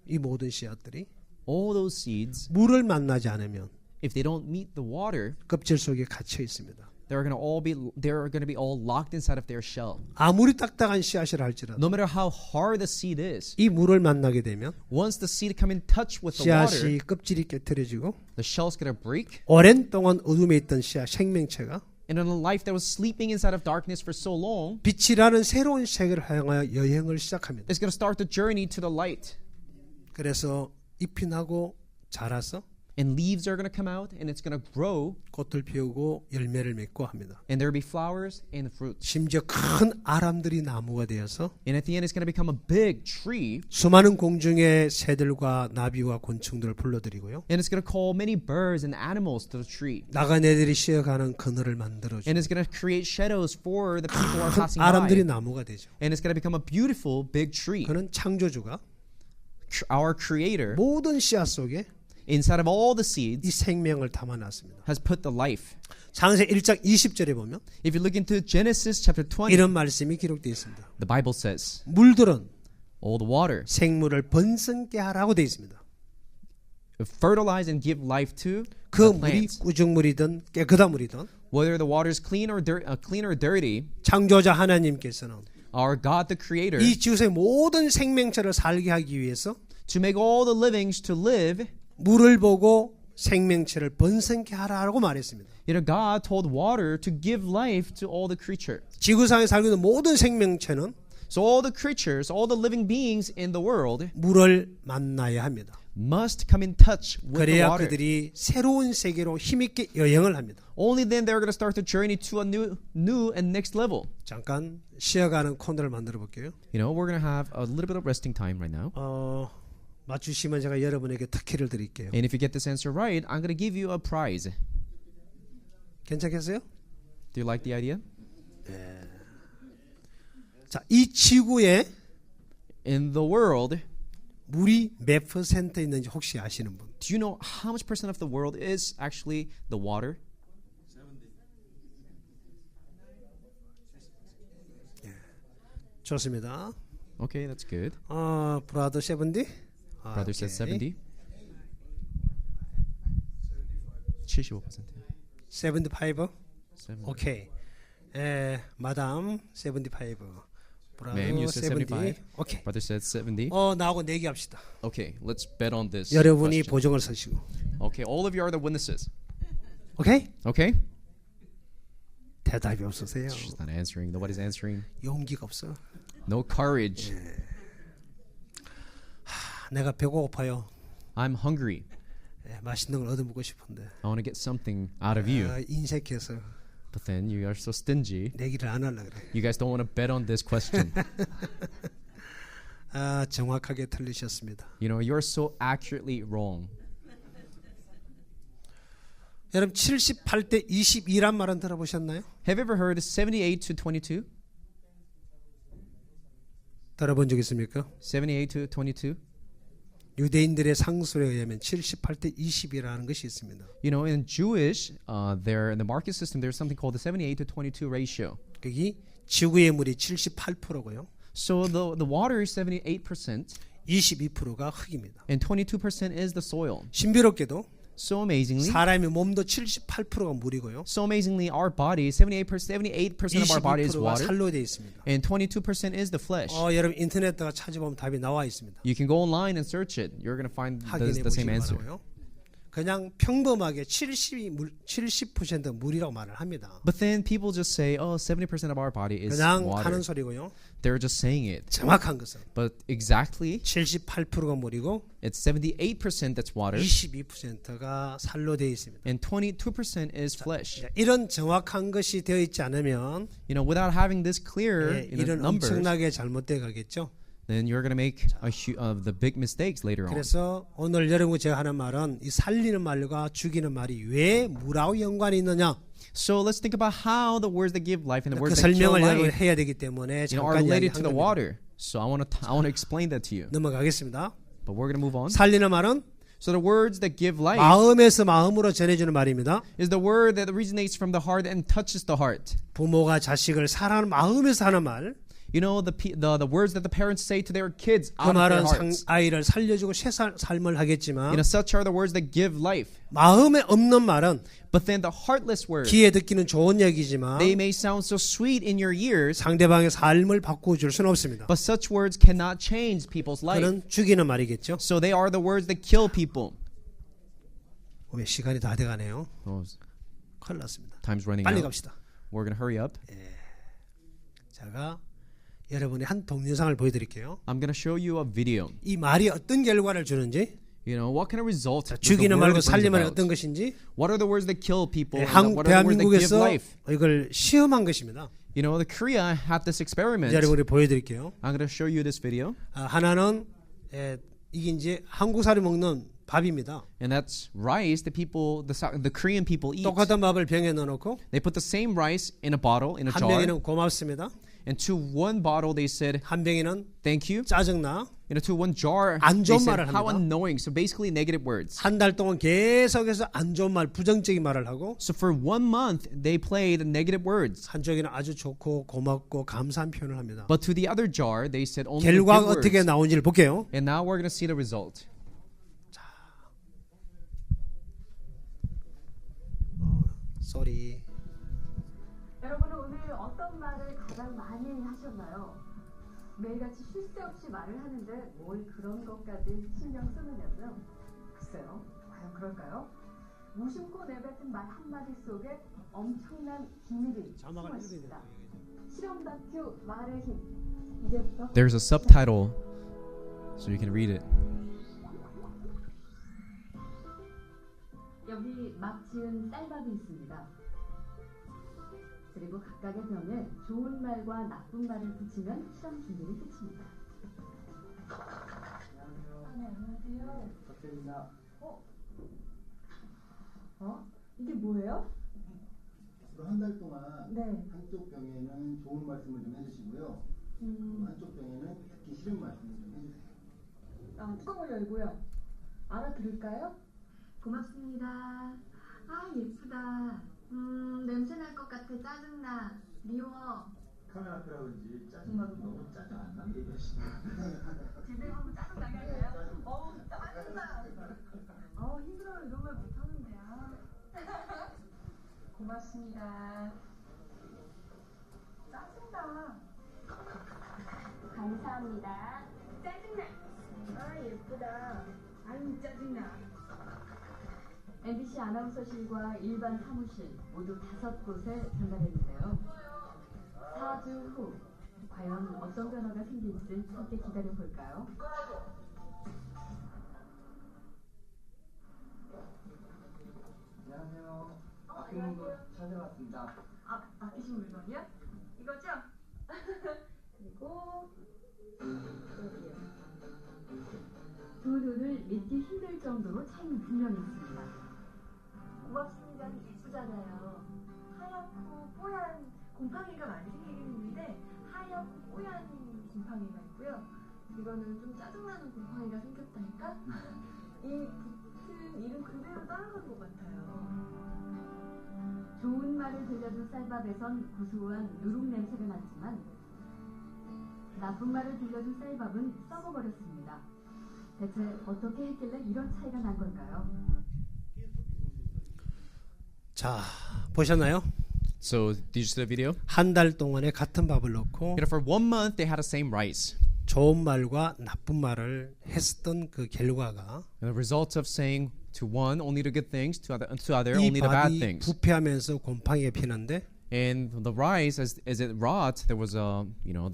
이 모든 씨앗들이 All those seeds, 물을 만나지 않으면 if they don't meet the water, 껍질 속에 갇혀 있습니다. they're gonna be all locked inside of their shell. 아무리 딱딱한 씨앗이라 할지라도 No matter how hard the seed is, 이 물을 만나게 되면 once the seed come in touch with the water, 씨앗이 껍질이 깨트려지고 the shell's gonna break. 오랜 동안 어둠에 있던 씨앗 생명체가 And in a life that was sleeping inside of darkness for so long, 빛이라는 새로운 세계를 향하여 여행을 시작합니다. it's gonna start the journey to the light. 그래서 잎이 나고 자라서 and leaves are going to come out, and it's going to grow, 꽃을 피우고 열매를 맺고 합니다. and there will be flowers and fruits. 심지어 큰 아람들이 나무가 되어서 And at the end, it's going to become a big tree, 수많은 공중의 새들과 나비와 곤충들을 불러들이고요. and it's going to call many birds and animals to the tree. 나간 애들이 쉬어가는 그늘을 만들어주고 And it's going to create shadows for the people who are 큰 passing 아람들이 by. 나무가 되죠. And it's going to become a beautiful big tree. 그는 창조주가 Our Creator, 모든 씨앗 속에 inside of all the 이 seeds, 생명을 담아놨습니다. has put the life. 창세 1장 20절에 보면 If you look into Genesis chapter 20, 이런 말씀이 기록되어 있습니다. the Bible says, 물들은 all the water, 생물을 번성케 하라고 되어 있습니다. fertilize and give life to 그 the 물이 plants. 꾸중물이든 깨끗한 물이든 Whether the water is clean or dirty, 창조자 하나님께서는 our God the Creator, 이 지구의 모든 생명체를 살게 하기 위해서 to make all the livings to live, 물을 보고 생명체를 번성케 하라고 말했습니다. God told water to give life to all the creature. 지구상에 살고 있는 모든 생명체는 So all the creatures, all the living beings in the world 물을 만나야 합니다. must come in touch with the 그래야 water. 그들이 새로운 세계로 힘있게 여행을 합니다. Only then they're going to start the journey to a new and next level. 잠깐 쉬어가는 코너를 만들어 볼게요. We're going to have a little bit of resting time right now. 맞추시면 제가 여러분에게 특혜를 드릴게요. And if you get this answer right, I'm going to give you a prize. 괜찮겠어요? Do you like the idea? 자, 이 지구에 In the world, 물이 몇 퍼센트 있는지 혹시 아시는 분? do you know how much percent of the world is actually the water? 좋습니다. Okay, that's good. 브라더 70? Brother said 70. 75%. 75? 70. 오케이. 마담 75. 브라더 Ma'am, you said 75. 오케이. Brother said 70. 나하고 내기합시다. Okay, let's bet on this. 여러분이 question. 보증을 서시고. Okay, all of you are the witnesses. 오케이? Okay? 대답이 없으세요. She's not answering. Nobody's answering. 용기가 없어. No courage. 내가 배고파요. I'm hungry. 맛있는 걸 얻어먹고 싶은데. I want to get something out of you. 인색해서 But then you are so stingy. 내기를 안 하려 그래. You guys don't want to bet on this question. 정확하게 틀리셨습니다. You're so accurately wrong. 여러분 78대 22란 말은 들어보셨나요? Have you ever heard 78 to 22? 들어본 적 있습니까? 78 to 22? 유대인들의 상술에 의하면 78대 20이라는 것이 있습니다. In Jewish, there in the market system, there's something called the 78 to 22 ratio. 거기 지구의 물이 78%고요. So the water is 78%, 22%가 흙입니다. and 22% is the soil. 신비롭게도 So amazingly, 사람의 몸도 78%가 물이고요. so amazingly, our body, 78% of our body is 22%가 water, 살로 되어 있습니다. and 22% is the flesh. 여러분 인터넷에다가 찾아보면 답이 나와 있습니다. You can go online and search it. You're going to find 확인해 the same 보시기 answer. 바라고요. 그냥 평범하게 70% 물이라고 말을 합니다. But then people just say, 70% of our body is 그냥 water. 하는 소리고요. They're just saying it. 정확한 것은 But exactly, 78%가 물이고 it's 78% that's water, 22%가 살로 되어 있습니다. and 22% is flesh. 이런 정확한 것이 되어 있지 않으면 Without having this clear 이런 numbers, 엄청나게 잘못돼 가겠죠. then you're going to make the big mistakes later on. 그래서 오늘 여러분 제가 하는 말은 이 살리는 말과 죽이는 말이 왜 물하고 연관이 있느냐 So let's think about how the words that give life and the 그 words that kill 설명을 여러분 life 해야 되기 때문에 are 잠깐 related 이야기한 to the 겁니다. water. So I want to explain that to you. 넘어가겠습니다. But we're going to move on. 살리는 말은 So the words that give life 마음에서 마음으로 전해주는 말입니다. is the word that originates from the heart and touches the heart. 부모가 자식을 사랑하는 마음에서 하는 말, The words that the parents say to their kids 그 out of their 말은 hearts. 아이를 살려주고 새 삶을 하겠지만 Such are the words that give life. 마음에 없는 말은 But then the heartless words, 귀에 듣기는 좋은 얘기지만 they may sound so sweet in your ears, 상대방의 삶을 바꿔줄 수는 없습니다. but such words cannot change people's life. 그는 죽이는 말이겠죠. So they are the words that kill people. 왜 시간이 다 돼가네요. Oh, 큰일 났습니다. time's running 빨리 out. 갑시다. We're going to hurry up. 제가 여러분의 한 동영상을 보여드릴게요. I'm going to show you a video. 이 말이 어떤 결과를 주는지 You know, what kind of result 자, does the 죽이는 word 말고 bring 살림은 about? 어떤 것인지 What are the words that kill people? And 한 what are the words that give 대한민국에서 life? 이걸 시험한 것입니다. You know, the Korea had this experiment. 이제 여러분이 보여드릴게요. I'm going to show you this video. 하나는 이게 이제 한국 사람이 먹는 밥입니다. And that's rice that the Korean people eat. 똑같은 밥을 병에 넣어놓고 They put the same rice in a bottle, in a 한 jar. 병에는 고맙습니다. And to one bottle they said, 한 병에는 thank you. 짜증나. To one jar 안 they 좋은 said, 말을 how 합니다. annoying. So basically negative words. 한 달 동안 계속해서 안 좋은 말, 부정적인 말을 하고 So for 1 month they played negative words. 한쪽에는 아주 좋고 고맙고 감사한 표현을 합니다. But to the other jar they said only the 결과가 good 어떻게 words. 나오는지를 볼게요. And now we're going to see the result. 쏘리. 여러분은 오늘 어떤 말을 가장 많이 하셨나요? 매일같이 쉴 새 없이 말을 하는데 뭘 그런 것까지 신경 쓰느냐고요? 글쎄요, 과연 그럴까요? 무심코 내뱉은 말 한마디 속에 엄청난 비밀이 숨어 있습니다. 실험 다큐 말의 힘. 이제부터 There's a subtitle so you can read it. 여기 막 지은 쌀밥이 있습니다. 그리고 각각의 병에 좋은 말과 나쁜 말을 붙이면 실험 준비는 끝입니다. 안녕하세요. 박대입니다. 이게 뭐예요? 한 달 동안 네. 한쪽 병에는 좋은 말씀을 좀 해주시고요. 한쪽 병에는 듣기 싫은 말씀을 좀 해주세요. 뚜껑을 열고요. 알아들을까요? 고맙습니다. 아, 예쁘다. 냄새 날 것 같아. 짜증나. 미워. 카메라 앞이라든지 짜증나도 너무 짜증 안 나게 하시네. 집에 가면 짜증 나게 할까요? 짜증나. 힘들어요. 이런 말 못하는데요. 고맙습니다. 짜증나. 감사합니다. 짜증나. 아, 예쁘다. 아유, 짜증나. MBC 아나운서실과 일반 사무실 모두 5곳에 전달했는데요. 4주 후 과연 어떤 변화가 생길지 함께 기다려볼까요? 안녕하세요. 아끼는 거 찾아왔습니다. 아끼신 물건이요? 이거죠? 그리고 여기요. 두 눈을 믿기 힘들 정도로 차이는 분명히 있습니다. 고맙습니다. 예쁘잖아요. 하얗고 뽀얀 곰팡이가 많이 생기긴 했는데 하얗고 뽀얀 곰팡이가 있고요. 이거는 좀 짜증나는 곰팡이가 생겼다니까? 이 붙은 이름 그대로 따라간 것 같아요. 좋은 말을 들려준 쌀밥에선 구수한 누룩 냄새가 났지만 나쁜 말을 들려준 쌀밥은 썩어버렸습니다. 대체 어떻게 했길래 이런 차이가 난 걸까요? 자, 보셨나요? So did you see the video? 한 달 동안에 같은 밥을 넣고 For 1 month they had the same rice. 좋은 말과 나쁜 말을 했던 그 결과가 And the results of saying to one only the good things, to other 이 only the bad 밥이 things. 부패하면서 곰팡이가 피는데 And the rice, as it rot, there was the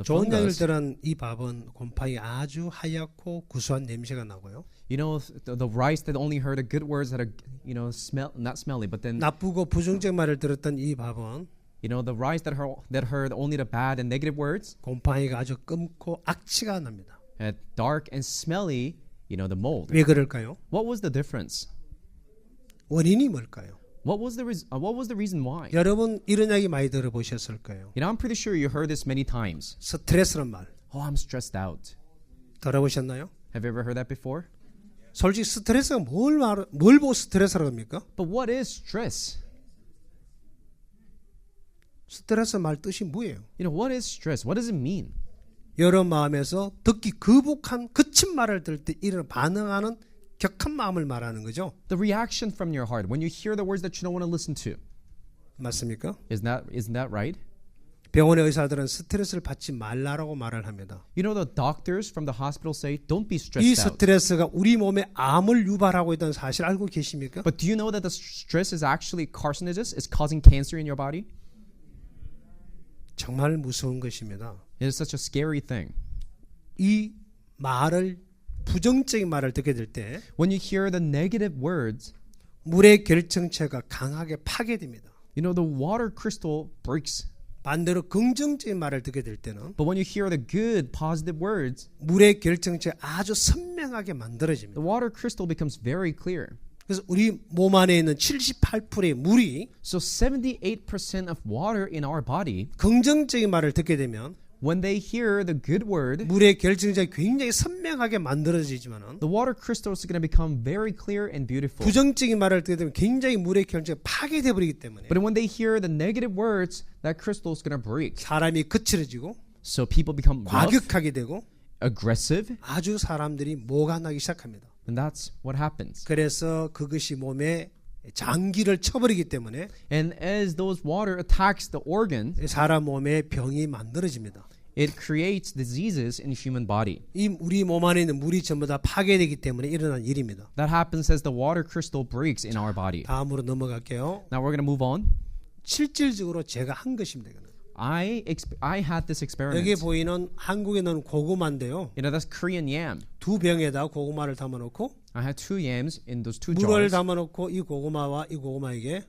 좋은 얘기를 fungus. 들은 이 밥은 곰팡이 아주 하얗고 구수한 냄새가 나고요. You know, the rice that only heard the good words that are, not smelly, but then, 나쁘고 부정적 말을 들었던 이 밥은 the rice that heard only the bad and negative words, 곰팡이가 아주 끔고 악취가 납니다. had dark and smelly, the mold. 왜 그럴까요? What was the difference? 원인이 뭘까요? What was the reason why? 여러분 이런 이야기 많이 들어보셨을 거예요. I'm pretty sure you heard this many times. 스트레스란 말 Oh, I'm stressed out. 들어보셨나요? Have you ever heard that before? 솔직히 스트레스가 뭘 보고 스트레스라고 합니까? But what is stress? 스트레스 말 뜻이 뭐예요? What is stress? What does it mean? 여러 마음에서 듣기 거북한 거친 말을 들을 때 이런 반응하는 격한 마음을 말하는 거죠. The reaction from your heart when you hear the words that you don't want to listen to. 맞습니까? Isn't that right? 병원의 의사들은 스트레스를 받지 말라라고 말을 합니다. The doctors from the hospital say don't be 이 stressed out. 스트레스가 우리 몸에 암을 유발하고 있다는 사실 알고 계십니까? But do you know that the stress is actually carcinogenous? It's causing cancer in your body? 정말 무서운 것입니다. It is such a scary thing. 이 말을 부정적인 말을 듣게 될 때 When you hear the negative words, 물의 결정체가 강하게 파괴됩니다. you know, the water crystal breaks. 반대로 긍정적인 말을 듣게 될 때는 But when you hear the good, positive words, 물의 결정체가 아주 선명하게 the 만들어집니다. water crystal becomes very clear. 그래서 우리 몸 안에 있는 78%의 물이 So 78% of water in our body, 긍정적인 말을 듣게 되면 when they hear the good word, 물의 결정체가 굉장히 선명하게 만들어지지만은 the water crystal is going to become very clear and beautiful. 부정적인 말을 듣게 되면 굉장히 물의 결정체가 파괴돼 버리기 때문에 But when they hear the negative words, that crystal is going to break. 사람이 거칠어지고 So people become rough, 과격하게 되고 aggressive, 아주 사람들이 모가 나기 시작합니다. and that's what happens. 그래서 그것이 몸에 장기를 쳐버리기 때문에 And as those water attacks the organ, 사람 몸에 병이 만들어집니다. it creates diseases in human body. 이 우리 몸 안에 있는 물이 전부 다 파괴되기 때문에 일어난 일입니다. That happens as the water crystal breaks in our body. 다음으로 넘어갈게요. Now we're going to move on. 실질적으로 제가 한 것입니다. 이거는. I had this experiment. 여기 보이는 한국에 넣은 고구마인데요. You know, that's Korean yam. 두 병에다 고구마를 담아놓고 I had 2 yams in those 2 물을 jars. 담아놓고 이 고구마와 이 고구마에게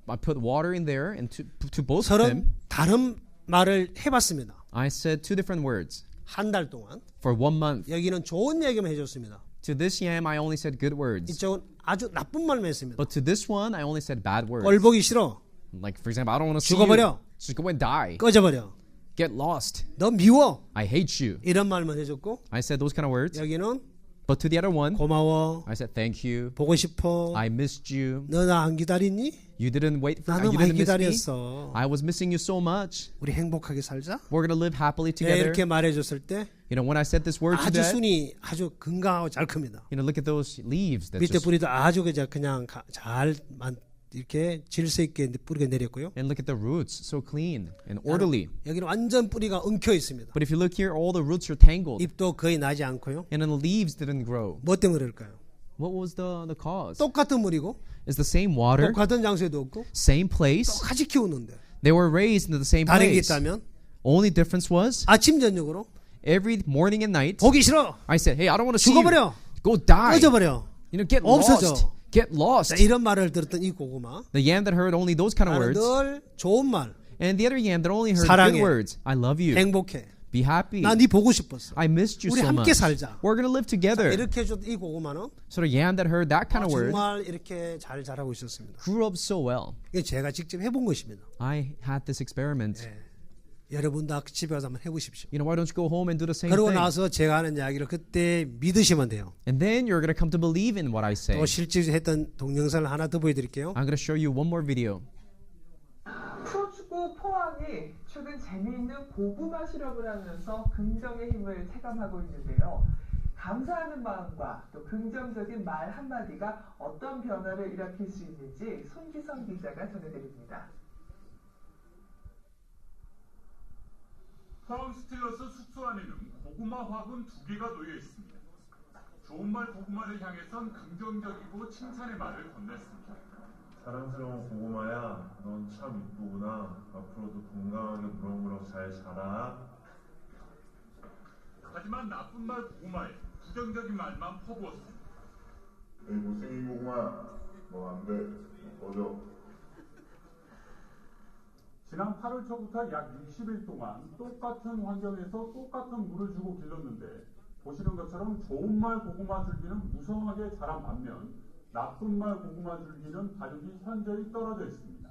I put water in there and to both of 서로 them, 다른 말을 해봤습니다. I said 2 different words. 한 달 동안 For 1 month. 여기는 좋은 얘기만 해줬습니다. To this yam, I only said good words. 이쪽은 아주 나쁜 말만 했습니다. But to this one, I only said bad words. 꼴 보기 싫어. Like, for example, I don't want to see 죽어버려. you. Just go and die. 꺼져버려. Get lost. 너 미워. I hate you. 이런 말만 해줬고 I said those kind of words. 여기는 But to the other one, 고마워. I said thank you. 보고 싶어. I missed you. 너 나 안 기다리니? You didn't wait for 나는 you 많이 didn't miss me. 기다렸어. I was missing you so much. 우리 행복하게 살자. We're going to live happily 네, together. 이렇게 말해줬을 때 You know, when I said this word to 아주 that, 순이 아주 건강하고 잘 큽니다. you know, look at those leaves that 밑에 just, 뿌리도 아주 그냥 잘 이렇게 질서 있게 뿌리가 내렸고요. and look at the roots, so clean and orderly. 여기는 완전 뿌리가 엉켜 있습니다. But if you look here, all the roots are tangled, 잎도 거의 나지 않고요. and then the leaves didn't grow. 뭐 때문에 그럴까요? What was the cause? 똑같은 물이고 It's the same water, 똑같은 장소에도 없고 same place. 똑같이 키우는데 They were raised in the same 다른 게 place. 있다면 Only difference was 아침 저녁으로 every morning and night, 보기 싫어. I said, "Hey, I don't want to see you. 죽어버려. Go die. 꺼져버려. You know, get 없어져. lost. Get lost." 자, 이런 말을 들었던 이 고구마 The yam that heard only those kind of 나는 words, 늘 좋은 말, and the other yam that only heard 사랑해. good words. I love you. 행복해. Be happy. 나 네 보고 싶었어. I missed you 우리 so 함께 much. 살자. We're gonna live together. 이렇게 해줬던 이 고구마는 So the yam that heard that kind of word 정말 이렇게 잘 자라고 있었습니다. grew up so well. 이게 제가 직접 해본 것입니다. I had this experiment. 여러분 다 집에 가서 한번 해보십시오. You know, why don't you go home and do the same 그러고 thing? 나서 제가 하는 이야기를 그때 믿으시면 돼요. And then you're gonna come to believe in what I say. 또 실제 했던 동영상을 하나 더 보여드릴게요. I'm gonna show you one more video. 프로축구 포항이 최근 재미있는 고구마 실험을 하면서 긍정의 힘을 체감하고 있는데요. 감사하는 마음과 또 긍정적인 말 한마디가 어떤 변화를 일으킬 수 있는지 손기성 기자가 전해드립니다. 포항 스틸러스 숙소 안에는 고구마 화분 2개가 놓여 있습니다. 좋은 말 고구마를 향해선 긍정적이고 칭찬의 말을 건넸습니다. 사랑스러운 고구마야, 넌 참 이쁘구나. 앞으로도 건강하게 무럭무럭 잘 자라. 하지만 나쁜 말 고구마에 부정적인 말만 퍼부었습니다. 에이 못생긴 고구마야, 너 안 돼, 꺼져. 지난 8월 초부터 약 60일 동안 똑같은 환경에서 똑같은 물을 주고 길렀는데 보시는 것처럼 좋은 말 고구마 줄기는 무성하게 자란 반면 나쁜 말 고구마 줄기는 발육이 현저히 떨어져 있습니다.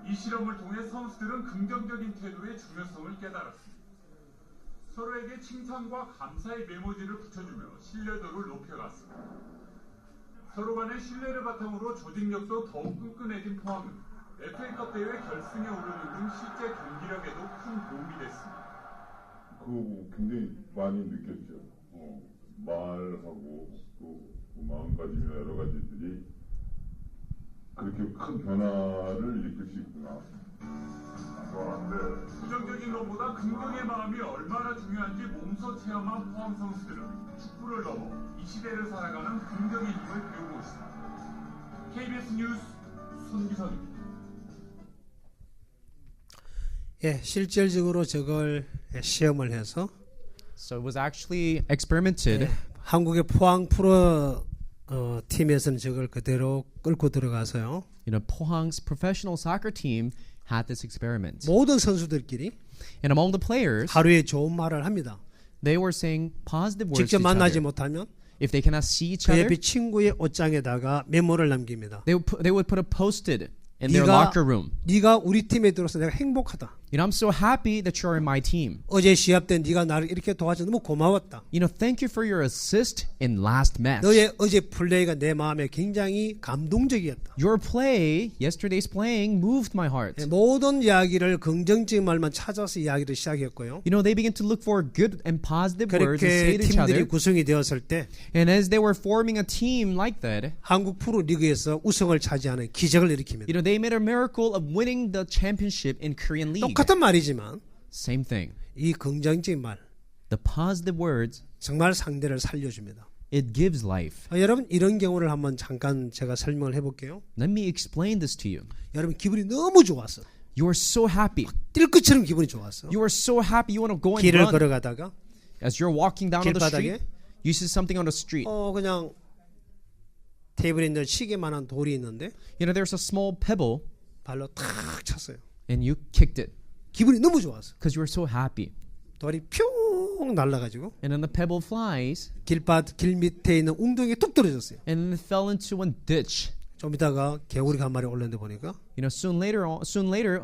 이 실험을 통해 선수들은 긍정적인 태도의 중요성을 깨달았습니다. 서로에게 칭찬과 감사의 메모지를 붙여주며 신뢰도를 높여갔습니다. 서로 간의 신뢰를 바탕으로 조직력도 더욱 끈끈해진 포항은 FA컵 대회 결승에 오르는 등 실제 경기력에도 큰 도움이 됐습니다. 그거 굉장히 많이 느꼈죠. 말하고 또 마음가짐이나 여러 가지들이 그렇게 큰 변화를 일으킬 수 있구나. 안 돼. 부정적인 것보다 긍정의 마음이 얼마나 중요한지 몸소 체험한 포항 선수들은 축구를 넘어 이 시대를 살아가는 긍정의 힘을 배우고 있습니다. KBS 뉴스 손기성입니다. 예, 실질적으로 저걸 시험을 해서 So it was actually experimented. 한국의 포항 프로 팀에서는 저걸 그대로 끌고 들어가서요. Pohang's professional soccer team had this experiment. 모든 선수들끼리 And among the players, 하루에 좋은 말을 합니다. they were saying positive words to 직접 each 만나지 other. 못하면 If they cannot see each 그 other, 옆에 친구의 옷장에다가 메모를 남깁니다. they would put a post-it in their 네가 locker room. 네가 우리 팀에 들어서 내가 행복하다. I'm so happy that you're in my team. 어제 시합 때 네가 나를 이렇게 도와줘서 너무 고마웠다. Thank you for your assist in last match. 너의 어제 플레이가 내 마음에 굉장히 감동적이었다. Your play, yesterday's playing, moved my heart. 모든 이야기를 긍정적인 말만 찾아서 이야기를 시작했고요. They began to look for good and positive words and say 그렇게 to each 팀들이 other. 구성이 되었을 때 And as they were forming a team like that, 한국 프로리그에서 우승을 차지하는 기적을 일으킵니다. they made a miracle of winning the championship in Korean League. 똑같은 말이지만 Same thing. 이 긍정적인 말 The positive words, 정말 상대를 살려줍니다. it gives life. 여러분 이런 경우를 한번 잠깐 제가 설명을 해볼게요. Let me explain this to you. 여러분 기분이 너무 좋았어. You are so happy. 뛸 것처럼 기분이 좋았어. You are so happy. You want to go and 길을 run. 걸어가다가 As you're walking down on the 길바닥에 street, you see something on the street. 그냥 테이블에 있는 시계만한 돌이 있는데 There's a small pebble, 발로 탁 찼어요. and you kicked it 기분이 너무 좋았어. because you were so happy. 돌이 뿅 날아가지고 And then the pebble flies, 길 밑에 있는 웅덩이에 뚝 떨어졌어요. and then it fell into one ditch. 좀 이따가 개구리가 한 마리 올랐는데 보니까 Soon later,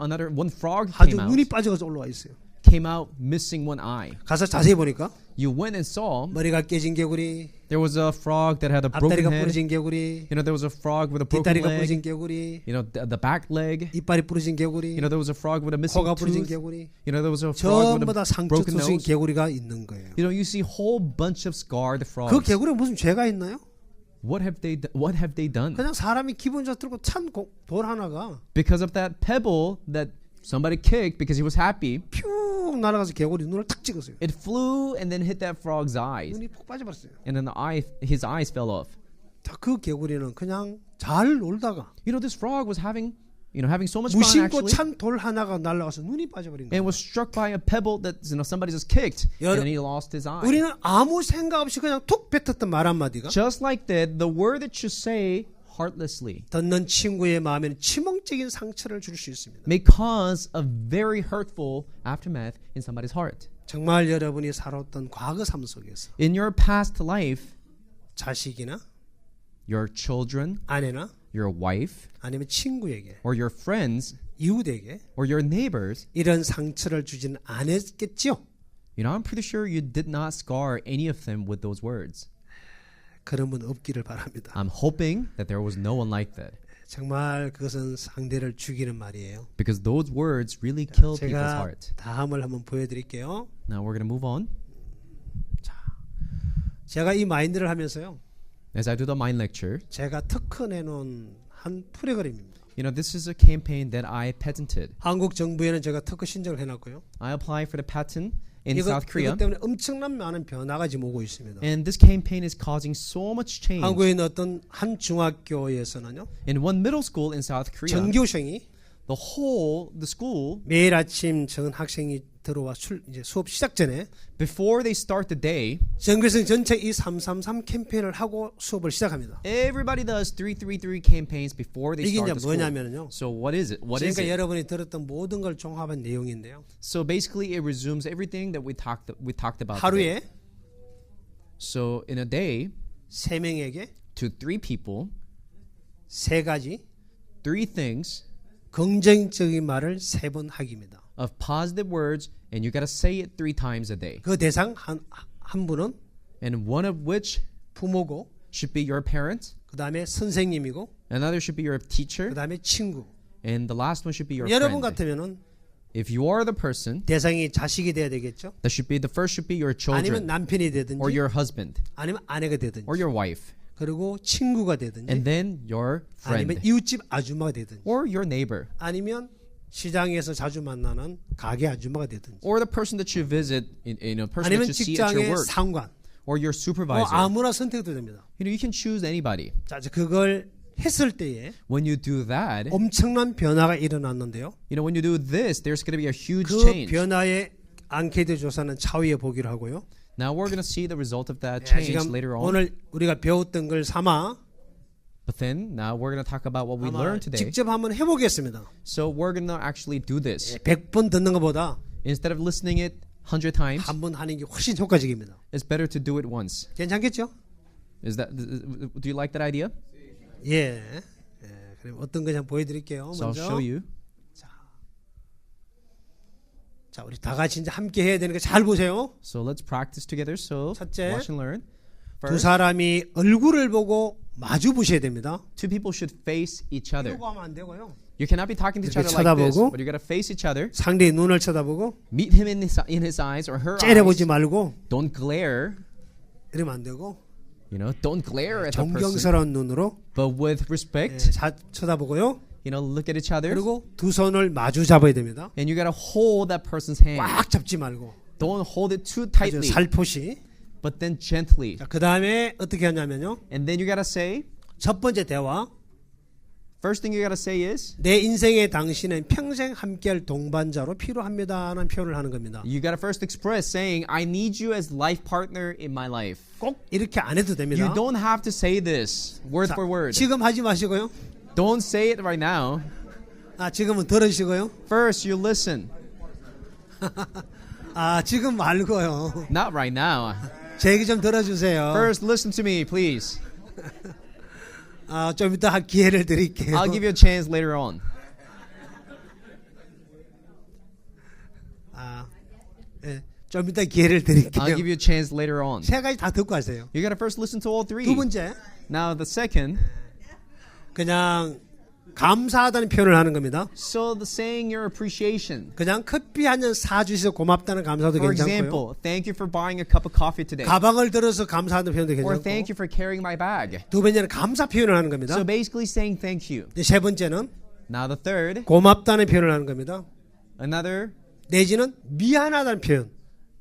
another one frog 아주 came out. 눈이 빠져서 올라와 있어요. Came out missing one eye. 가서 자세히 보니까 You went and saw 머리가 깨진 개구리, there was a frog that had a broken 앞다리가 head. 부러진 개구리, There was a frog with a broken 뒷다리가 leg. 부러진 개구리, The back leg. 이빨이 부러진 개구리, There was a frog with a missing 코가 부러진 tooth. 개구리, There was a frog 전부 with 다 a 상처 broken 투성인 nose. 개구리가 있는 거예요. You see a whole bunch of scarred 그 frogs. 개구리가 무슨 죄가 있나요? What have they done? 그냥 사람이 기분 좋아 들고 찬 돌 하나가 Because of that pebble that somebody kicked because he was happy, 뿅 날아가서 개구리 눈을 탁 찍었어요. it flew and then hit that frog's eyes. 눈이 푹 빠져버렸어요. And then his eyes fell off. 자, 그 개구리는 그냥 잘 놀다가 This frog was having so much fun 무심코 actually. 찬 돌 하나가 날아가서 눈이 빠져버린 And 거예요. was struck by a pebble that somebody just kicked, and then he lost his eye. 우리는 아무 생각 없이 그냥 툭 뱉었던 말 한마디가 Just like that, the word that you say heartlessly 듣는 친구의 마음에는 치명적인 상처를 줄 수 있습니다. may cause a very hurtful aftermath in somebody's heart. 정말 여러분이 살았던 과거 삶 속에서 In your past life, 자식이나 your children, 아내나 your wife, 아니면 친구에게 or your friends, 이웃에게 or your neighbors, 이런 상처를 주지는 않았겠지요. I'm pretty sure you did not scar any of them with those words. 그런 분 없기를 바랍니다. I'm hoping that there was no one like that. 정말 그것은 상대를 죽이는 말이에요. Because those words really kill people's 제가 heart. 다음을 한번 보여드릴게요. Now we're going to move on. 제가 이 마인드를 하면서요. As I do the mind lecture, 제가 특허내놓은 한 프로그램입니다. this is a campaign that I patented. 한국 정부에는 제가 특허 신청을 해놨고요. I applied for the patent in 이것 South Korea. 때문에 엄청난 많은 변화가 지금 오고 있습니다. And this campaign is causing so much change. 한국에 있는 어떤 한 중학교에서는요. In one middle school in South Korea, 전교생이 the school, 매일 아침 전 학생이 들어와 이제 수업 시작 전에 before they start the day, 전교생 전체 이 333 캠페인을 하고 수업을 시작합니다. everybody does 333 campaigns before they 이게 start 이제 the school. 뭐냐면요. So what is it? What is 그러니까 it? 여러분이 들었던 모든 걸 종합한 내용인데요. So basically, it resumes everything that we talked about. 하루에 Today. So in a day, 3명에게 to 3 people, 3가지 3 things 긍정적인 말을 3번 하기입니다. of positive words, and you gotta say it 3 times a day. 그 대상 한 분은 And one of which 부모고, should be your parent, 그 다음에 선생님이고, another should be your teacher, 그 다음에 친구. and the last one should be your 여러분 friend. 같으면은 If you are the person, 대상이 자식이 돼야 되겠죠. the first should be your 아니면 children, 남편이 되든지, or your husband, 아니면 아내가 되든지, or your wife, 그리고 친구가 되든지, and then your 아니면 friend, 이웃집 아줌마가 되든지, or your neighbor, 아니면 시장에서 자주 만나는 가게 아줌마가 되든지, or the person that you visit, in a person 아니면 that you see at your 직장의 work, 상관, or your supervisor. 아무나 선택도 됩니다. You can choose anybody. 자, 그걸 했을 때에 When you do that, 엄청난 변화가 일어났는데요. when you do this, there's going to be a huge 그 change. 변화의 앙케이트 조사는 차후에 보기로 하고요. Now we're going to see the result of that 예, change 지금 later on. 오늘 우리가 배웠던 걸 삼아 But then now we're going to talk about what we 아마 learned today. 직접 한번 해보겠습니다. So we're going to actually do this. 100번 듣는 것보다 Instead of listening it 100 times, 한 번 하는 게 훨씬 효과적입니다. it's better to do it once. 괜찮겠죠? Do you like that idea? 예. 그럼 어떤 거 좀 보여드릴게요. So I'll 먼저. show you. 자, 우리 다 같이 이제 함께 해야 되는 거 잘 보세요. So let's practice together. So 첫째, watch and learn. 두 First, 사람이 얼굴을 보고 마주 보셔야 됩니다. two people should face each other. 이러고 하면 안 되고요. You cannot be talking to each 이렇게 other like this, 쳐다보고, but you got to face each other. 상대의 눈을 쳐다보고 Meet him in his eyes or her 째려보지 eyes. 말고 Don't glare. 이러면 안 되고 Don't glare at the person, 존경스러운 눈으로 but with respect. 쳐다보고요. Look at each other. 그리고 두 손을 마주 잡아야 됩니다. And you got to hold that person's hand. 꽉 잡지 말고 Don't hold it too 아주 tightly, 살포시. but then gently. 자, 그 다음에 어떻게 하냐면요. And then you got to say, 첫 번째 대화. first thing you got to say is, 내 인생에 당신은 평생 함께할 동반자로 필요합니다라는 표현을 하는 겁니다. you got to first express saying, I need you as life partner in my life. 꼭 이렇게 안 해도 됩니다. You don't have to say this word 자, for word. 지금 하지 마시고요. Don't say it right now. 지금은 들으시고요. First, you listen. 지금 말고요. Not right now. 제 얘기 좀 들어주세요. First, listen to me, please. 좀 이따 기회를 드릴게요. I'll give you a chance later on. 좀 이따 기회를 드릴게요. I'll give you a chance later on. 세 가지 다 듣고 하세요. You got to first listen to all three. 두 번째, Now, the second, 그냥 감사하다는 표현을 하는 겁니다. so the saying your appreciation. 그냥 커피 한 잔 사주셔서 고맙다는 감사도 For 괜찮고요. example, thank you for buying a cup of coffee today. 가방을 들어서 감사하는 표현도 Or 괜찮고. thank you for carrying my bag. 두 번째는 감사 표현을 하는 겁니다. So basically saying thank you. 세 번째는 Now the third, 고맙다는 표현을 하는 겁니다. another, 내지는 미안하다는 표현.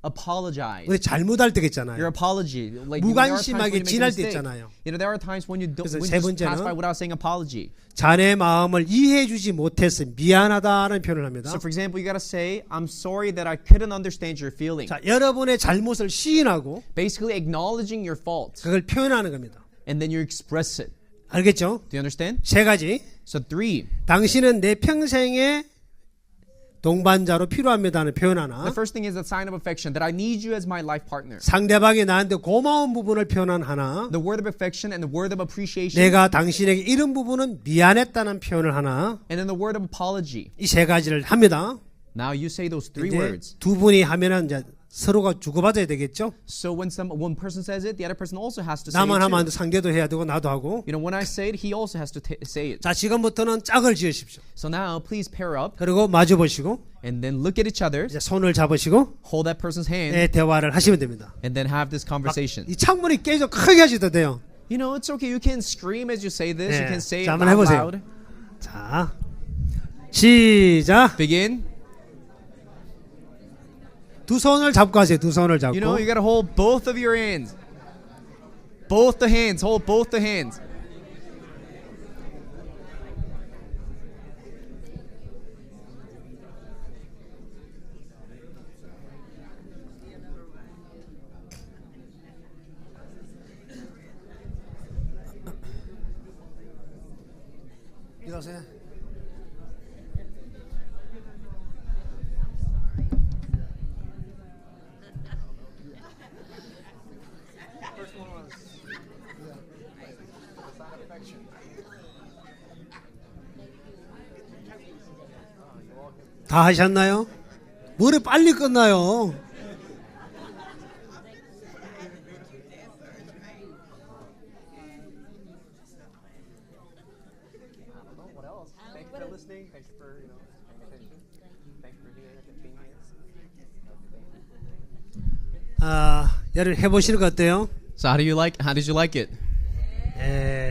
apologize. 우리 잘못할 때가 있잖아요. Your apology. Like there are times when 무관심하게 you make a 지날 때 mistake. 있잖아요. There are times when you don't 그래서 when 세 you just pass 번째는 by without saying apology. 자네 마음을 이해해주지 못해서 미안하다는 표현을 합니다. So for example, you gotta say, I'm sorry that I couldn't understand your feeling. 자, 여러분의 잘못을 시인하고 Basically acknowledging your fault. 그걸 표현하는 겁니다. And then you express it. 알겠죠? Do you understand? 세 가지. So three. 당신은 내 평생의 동반자로 필요합니다는 표현 하나. The first thing is a sign of affection that I need you as my life partner. 상대방이 나한테 고마운 부분을 표현한 하나. The word of affection and the word of appreciation. 내가 당신에게 이런 부분은 미안했다는 표현을 하나. And then the word of apology. 이 세 가지를 합니다. Now you say those three 이제 words. 두 분이 하면은 이제 서로가 주고받아야 되겠죠. So when one person says it, the other person also has to say 나만 it 하면 안 too. 돼. 상대도 해야 되고 나도 하고. When I say it, he also has to say it. 자, 지금부터는 짝을 지으십시오. So now please pair up 그리고 마주 보시고 and then look at each other, 이제 손을 잡으시고 hold that person's hand, 대화를 하시면 됩니다. and then have this conversation. 이 창문이 깨져 크게 하셔도 돼요. It's okay. You can scream as you say this. You 네. can say it 자, 한번 out 해보세요. loud. 자, 시작. Begin. 두 손을 잡고 하세요. 두 손을 잡고. You gotta hold both of your hands. Both the hands. Hold both the hands. 일어서요. 다 하셨나요? 뭐래 빨리 끝나요? 여러분 해보시는 거 어때요? So how did you like it?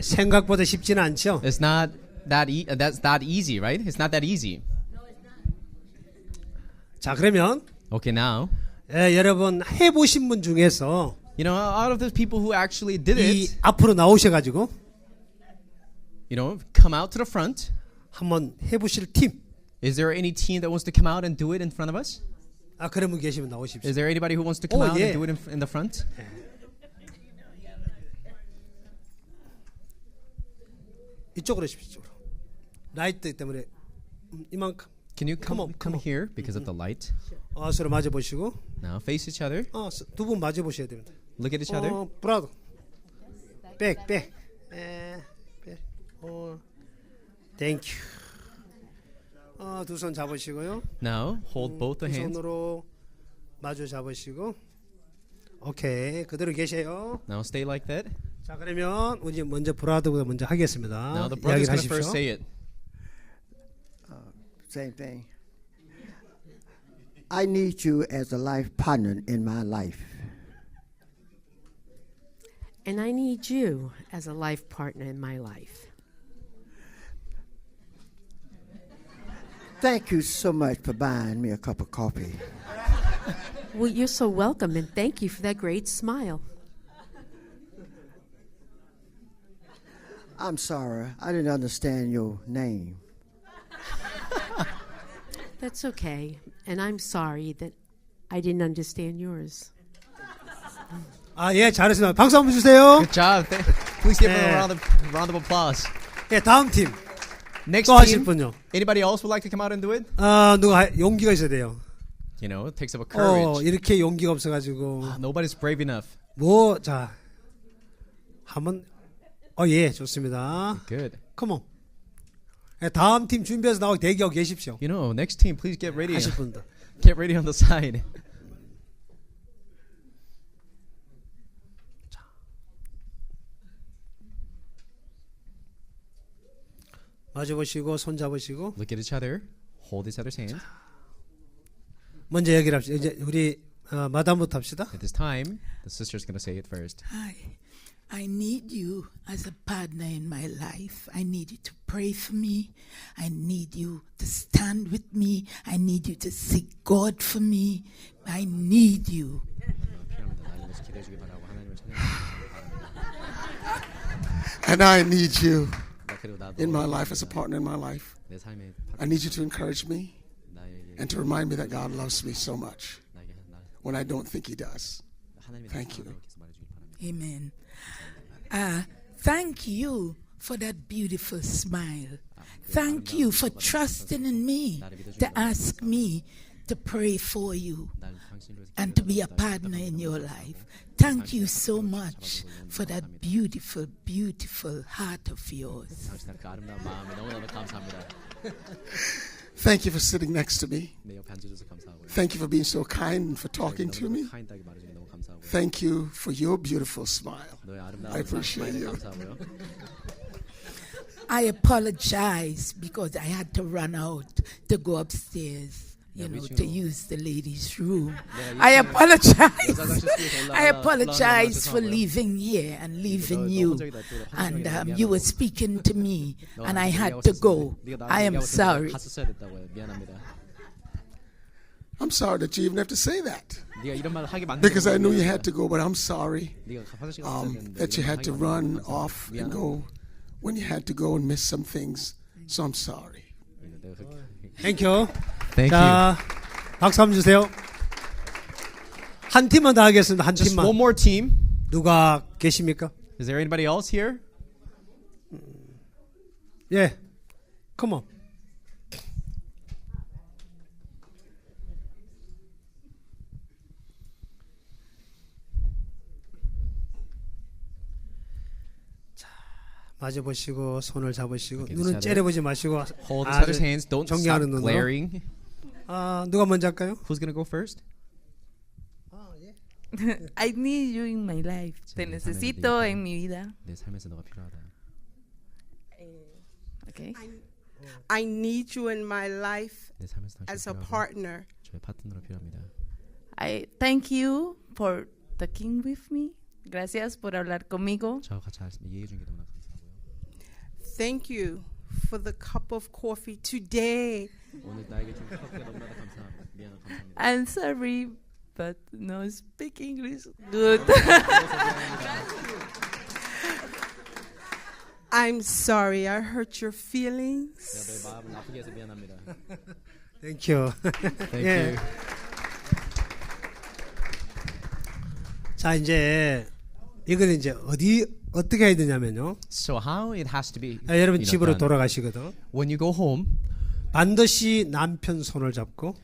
생각보다 쉽지는 않죠? It's not that's that easy, right? It's not that easy. 자, 그러면 Okay, now, 여러분 해보신 분 중에서 out of the people who actually did 이 it, 앞으로 나오셔가지고 come out to the front. 한번 해보실 팀 Is there any team that wants to come out and do it in front of us? 아 그런 분 계시면 나오십시오. Is there anybody who wants to come Oh, out yeah. and do it in the front? 이쪽으로 오십시오. 이쪽으로. 라이트 때문에 이만큼. Can you Come come on. here because of the light? 서로 맞아 보시고. Now face each other. 두 분 맞아 보셔야 됩니다. Look at each other. 브라더. 백. 백. 땡큐. 두 손 잡으시고요. Now hold both the 두 hands. 손으로 마주 잡으시고. 오케이. 그대로 계세요. Now stay like that. 자, 그러면 우리 먼저 브라더가 먼저 하겠습니다. Now the brother's 이야기를 going to first 하십시오. say it. Same thing. I need you as a life partner in my life. And I need you as a life partner in my life. Thank you so much for buying me a cup of coffee. Well, you're so welcome, and thank you for that great smile. I'm sorry, I didn't understand your name. That's okay. And I'm sorry that I didn't understand yours. 예, 잘했습니다. 박수 한번 주세요. Good job. Please give them 네. a round of applause. 예, 다음 팀. Next 또 하실 team. 분요. Anybody else would like to come out and do it? 누가 용기가 있어야 돼요. You know, it takes up a courage. 이렇게 용기가 없어가지고 Nobody's brave enough. 자 한번 예, 좋습니다. Good. Come on. 예, 다음 팀 준비해서 나오고 대기하고 계십시오. You know, next team, please get ready. 하실 분들. Get ready on the side. 마주 보시고 손 잡으시고 Look at each other. Hold each other's hands. 먼저 얘기를 합시다. 이제 우리 마담부터 합시다. At this time, the sister's going to say it first. Hi. I need you as a partner in my life. I need you to pray for me. I need you to stand with me. I need you to seek God for me. I need you. And I need you in my life as a partner in my life. I need you to encourage me and to remind me that God loves me so much when I don't think He does. Thank you. Amen. Thank you for that beautiful smile. Thank you for trusting in me to ask me to pray for you and to be a partner in your life. Thank you so much for that beautiful, beautiful heart of yours. Thank you for sitting next to me. Thank you for being so kind and for talking to me. Thank you for your beautiful smile. I appreciate you. I apologize because I had to run out to go upstairs, to use the ladies' room. I apologize. I apologize for leaving here and leaving you. And you were speaking to me and I had to go. I am sorry. I'm sorry that you even have to say that. Because I knew you had to go, but I'm sorry that you had to run off and go when you had to go and miss some things. So I'm sorry. Thank you. Thank 자, 박수 한번 주세요. 한 팀만 더 하겠습니다. 한 Just 팀만. one more team. 누가 계십니까? Is there anybody else here? 예. Come on. 마주 보시고 손을 잡으시고 눈은 째려보지 마시고 Hold each other's hands. Don't stop 존경하는 눈으로. glaring. 누가 먼저 할까요? Who's going to go first? I need you in my life. Te necesito en mi vida. 내 삶에서 너가 필요하다. Okay. I need you in my life 내 삶에서 당신이 as a 필요하고 partner. 저의 파트너로 필요합니다. I thank you for talking with me. Gracias por hablar conmigo. 저와 같이 얘기해 준 게 너무나 감사하고요. Thank you for the cup of coffee today. 오늘 나에게 준 커피가 너무나 감사합니다. 감사합니다. I'm sorry, but no speak English good. I'm sorry I hurt your feelings. 내가 너의 마음을 아프게 해서 미안합니다. Thank you. Thank 예. you. 자, 이제 이걸 이제 어떻게 해야 되냐면요. So how it has to be. 여러분 집으로 done. 돌아가시거든. When you go home, 반드시 남편 손을 잡고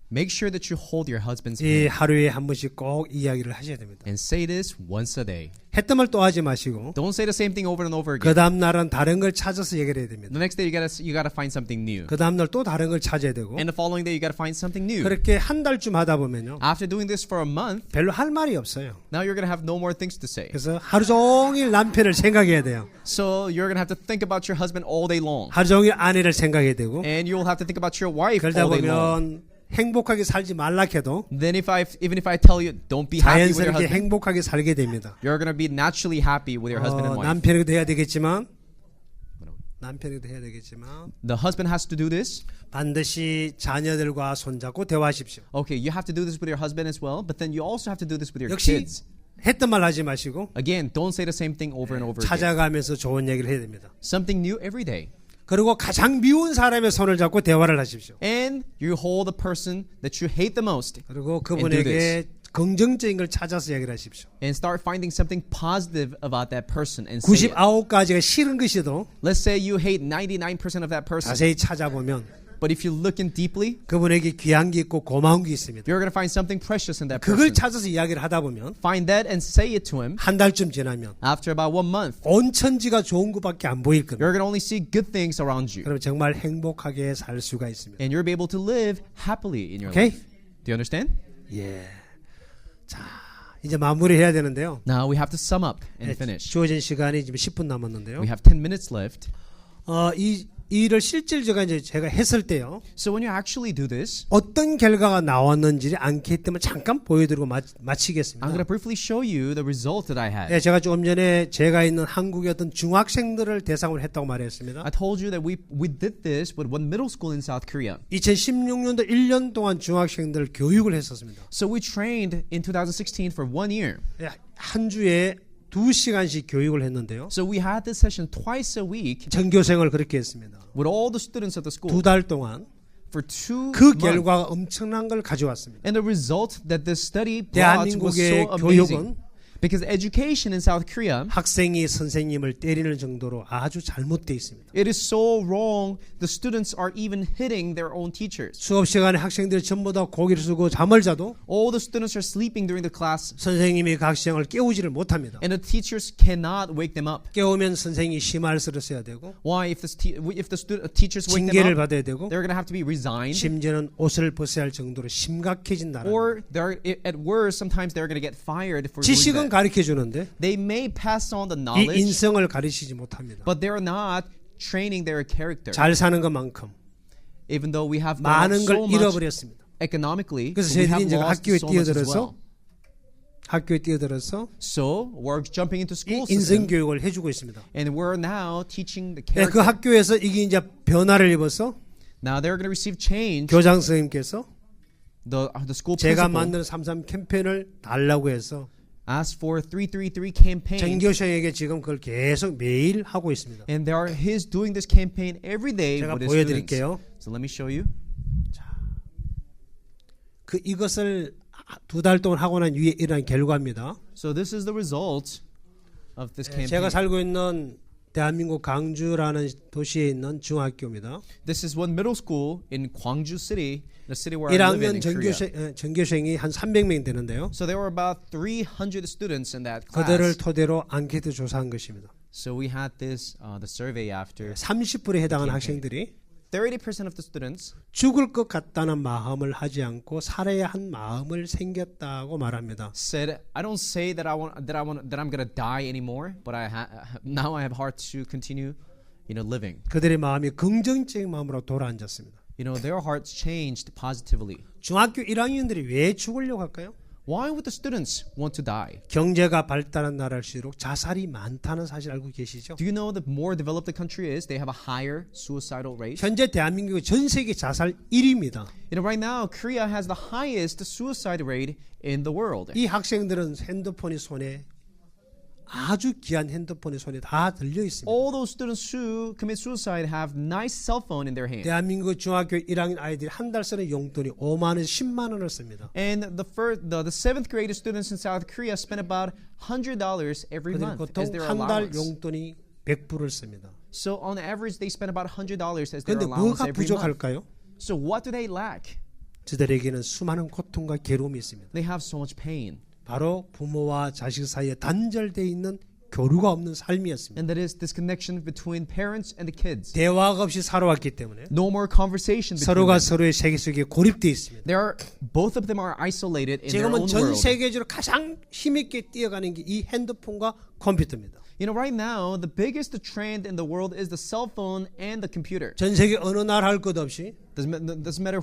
make sure that you hold your husband's 이 hand 하루에 한 번씩 꼭 이야기를 하셔야 됩니다. and say this once a day. 했던 말 또 하지 마시고 Don't say the same thing over and over 그 again. 다음 날은 다른 걸 찾아서 얘기를 해야 됩니다. The next day you gotta find something new. 그 다음 날 또 다른 걸 찾아야 되고 And the following day you gotta find something new. 그렇게 한 달쯤 하다 보면요. After doing this for a month, 별로 할 말이 없어요. now you're gonna have no more things to say. 그래서 하루 종일 남편을 생각해야 돼요. So you're gonna have to think about your husband all day long. 하루 종일 아내를 생각해야 되고 And you'll have to think about your wife 그러다 all day long. 보면 행복하게 살지 말라 해도 Then even if I tell you don't be happy with your 자연스럽게 husband, 행복하게 살게 됩니다. you're gonna be naturally happy with your husband and wife. 남편에게도 해야 되겠지만 The husband has to do this. 반드시 자녀들과 손잡고 대화하십시오. Okay, you have to do this with your husband as well, but then you also have to do this with your 역시 kids. 했던 말 하지 마시고 Again, don't say the same thing over and over again. 찾아가면서 좋은 얘기를 해야 됩니다. Something new every day. 그리고 가장 미운 사람의 손을 잡고 대화를 하십시오. And you hold the person that you hate the most. 그리고 그분에게 긍정적인 걸 찾아서 얘기를 하십시오. And start finding something positive about that person and say it. 99가지가 싫은 것이도 Let's say you hate 99% of that person. 자세히 찾아보면 But if you look in deeply, 그분에게 귀한 게 있고 고마운 게 있습니다. you're going to find something precious in that 그걸 person. 찾아서 이야기를 하다 보면 Find that and say it to him. 한 달쯤 지나면 After about 1 month, 온 천지가 좋은 것밖에 안 보일 겁니다. you're going to only see good things around you. 그럼 정말 행복하게 살 수가 있습니다. And you'll be able to live happily in your Okay? life. Do you understand? 예. 자, 이제 마무리해야 되는데요. Now we have to sum up and finish. 주어진 시간이 지금 10분 남았는데요. We have 10 minutes left. 이 일을 실질적으로 이제 제가 했을 때요. So when you actually do this, 어떤 결과가 나왔는지 앙케이트 때문에 잠깐 보여드리고 마치겠습니다. I'm going to briefly show you the result that I had. 네, 제가 조금 전에 제가 있는 한국의 어떤 중학생들을 대상으로 했다고 말했습니다. I told you that we did this with one middle school in South Korea. 2016년도 1년 동안 중학생들 교육을 했었습니다. So we trained in 2016 for 1 year. 네, 한 주에 2시간씩 교육을 했는데요. So we had this session twice a week. 전교생을 그렇게 했습니다. With all the students of the school. 2달 동안 for 2 그 months. 결과가 엄청난 걸 가져왔습니다. And the result that this study brought was 대한민국의 so amazing. 교육은 Because education in South Korea, 학생이 선생님을 때리는 정도로 아주 잘못되어 있습니다. it is so wrong. The students are even hitting their own teachers. 수업 시간에 학생들이 전부 다 고개를 숙고 잠을 자도 All the students are sleeping during the class. 선생님이 그 학생을 깨우지를 못합니다. And the teachers cannot wake them up. 깨우면 선생님이 심할서를 써야 되고 Why? If the teachers wake them 징계를 up, 받아야 되고 they're going to have to be resigned. 심지어는 옷을 벗어야 할 정도로 심각해진다는 Or they're at worst, sometimes they're going to get fired for doing 지식은 that. 가르쳐 주는데 They may pass on the 이 knowledge, 인성을 가르치지 못합니다. but they're not training their character. 잘 사는 것만큼 Even though we have 많은 so 걸 much 잃어버렸습니다. economically, 그래서 we 저희들이 have 이제 lost 학교에 so much as 뛰어들어서 well. 학교에 뛰어들어서 So we're jumping into school 이 인성 system, 교육을 해주고 있습니다. and we're now teaching the 네, 그 character. 학교에서 이게 이제 변화를 입어서 Now they're going to receive change. 교장 선생님께서 The school 제가 principal 만든 33 캠페인을 달라고 해서 asked for 333 campaign, 전교생에게 지금 그걸 계속 매일 하고 있습니다. and he's doing this campaign every day 제가 with his students. 보여드릴게요. So let me show you. 이것을 2달 동안 하고 난 위에 일어난 결과입니다. So this is the result of this campaign. 제가 살고 있는 대한민국 광주라는 도시에 있는 중학교입니다. This is one middle school in Gwangju City, the city where I live in 1학년 Korea. 전교생이 한 300명 되는데요. So there were about 300 students in that 그들을 class. 토대로 앙케이트 조사한 것입니다. So we had this the survey after. 30%에 해당하는 학생들이 30% of the students 죽을 것 같다는 마음을 하지 않고 살아야 한 마음을 생겼다고 말합니다. said, "I don't say that I'm gonna die anymore, but now I have heart to continue, living." 그들의 마음이 긍정적인 마음으로 돌아앉았습니다. Their hearts changed positively. 중학교 1학년들이 왜 죽으려고 할까요? Why would the students want to die? 경제가 발달한 나라일수록 자살이 많다는 사실 알고 계시죠? Do you know the more developed the country is, they have a higher suicidal rate? 현재 대한민국이 전 세계 자살 1위입니다. Right now, Korea has the highest suicide rate in the world. 이 학생들은 핸드폰이 손에 아주 귀한 핸드폰이 손에 다 들려 있습니다. All those students who commit suicide have nice cell phone in their hand. 대한민국 중학교 1학년 아이들이 한 달 쓰는 용돈이 5만 원에서 10만 원을 씁니다. And the 7th grade students in South Korea spend about $100 every 그들이 month 보통 as their 한 달 allowance. 용돈이 100불을 씁니다. So on average, they spend about $100 as their 그런데 allowance 뭐가 every month. 부족할까요? So what do they lack? 저들에게는 수많은 고통과 괴로움이 있습니다. They have so much pain. 바로 부모와 자식 사이에 단절되어 있는 교류가 없는 삶이었습니다. And that is this connection between parents and the kids. 대화가 없이 살아왔기 때문에 No more conversation between 서로가 them. 서로의 세계 속에 고립되어 있습니다. Both of them are isolated in their 지금은 own 전 world. 세계적으로 가장 힘있게 뛰어가는 게 이 핸드폰과 컴퓨터입니다. You know, right now, the biggest trend in the world is the cell phone and the computer. 전 세계 어느 나라 할 것 없이 Doesn't matter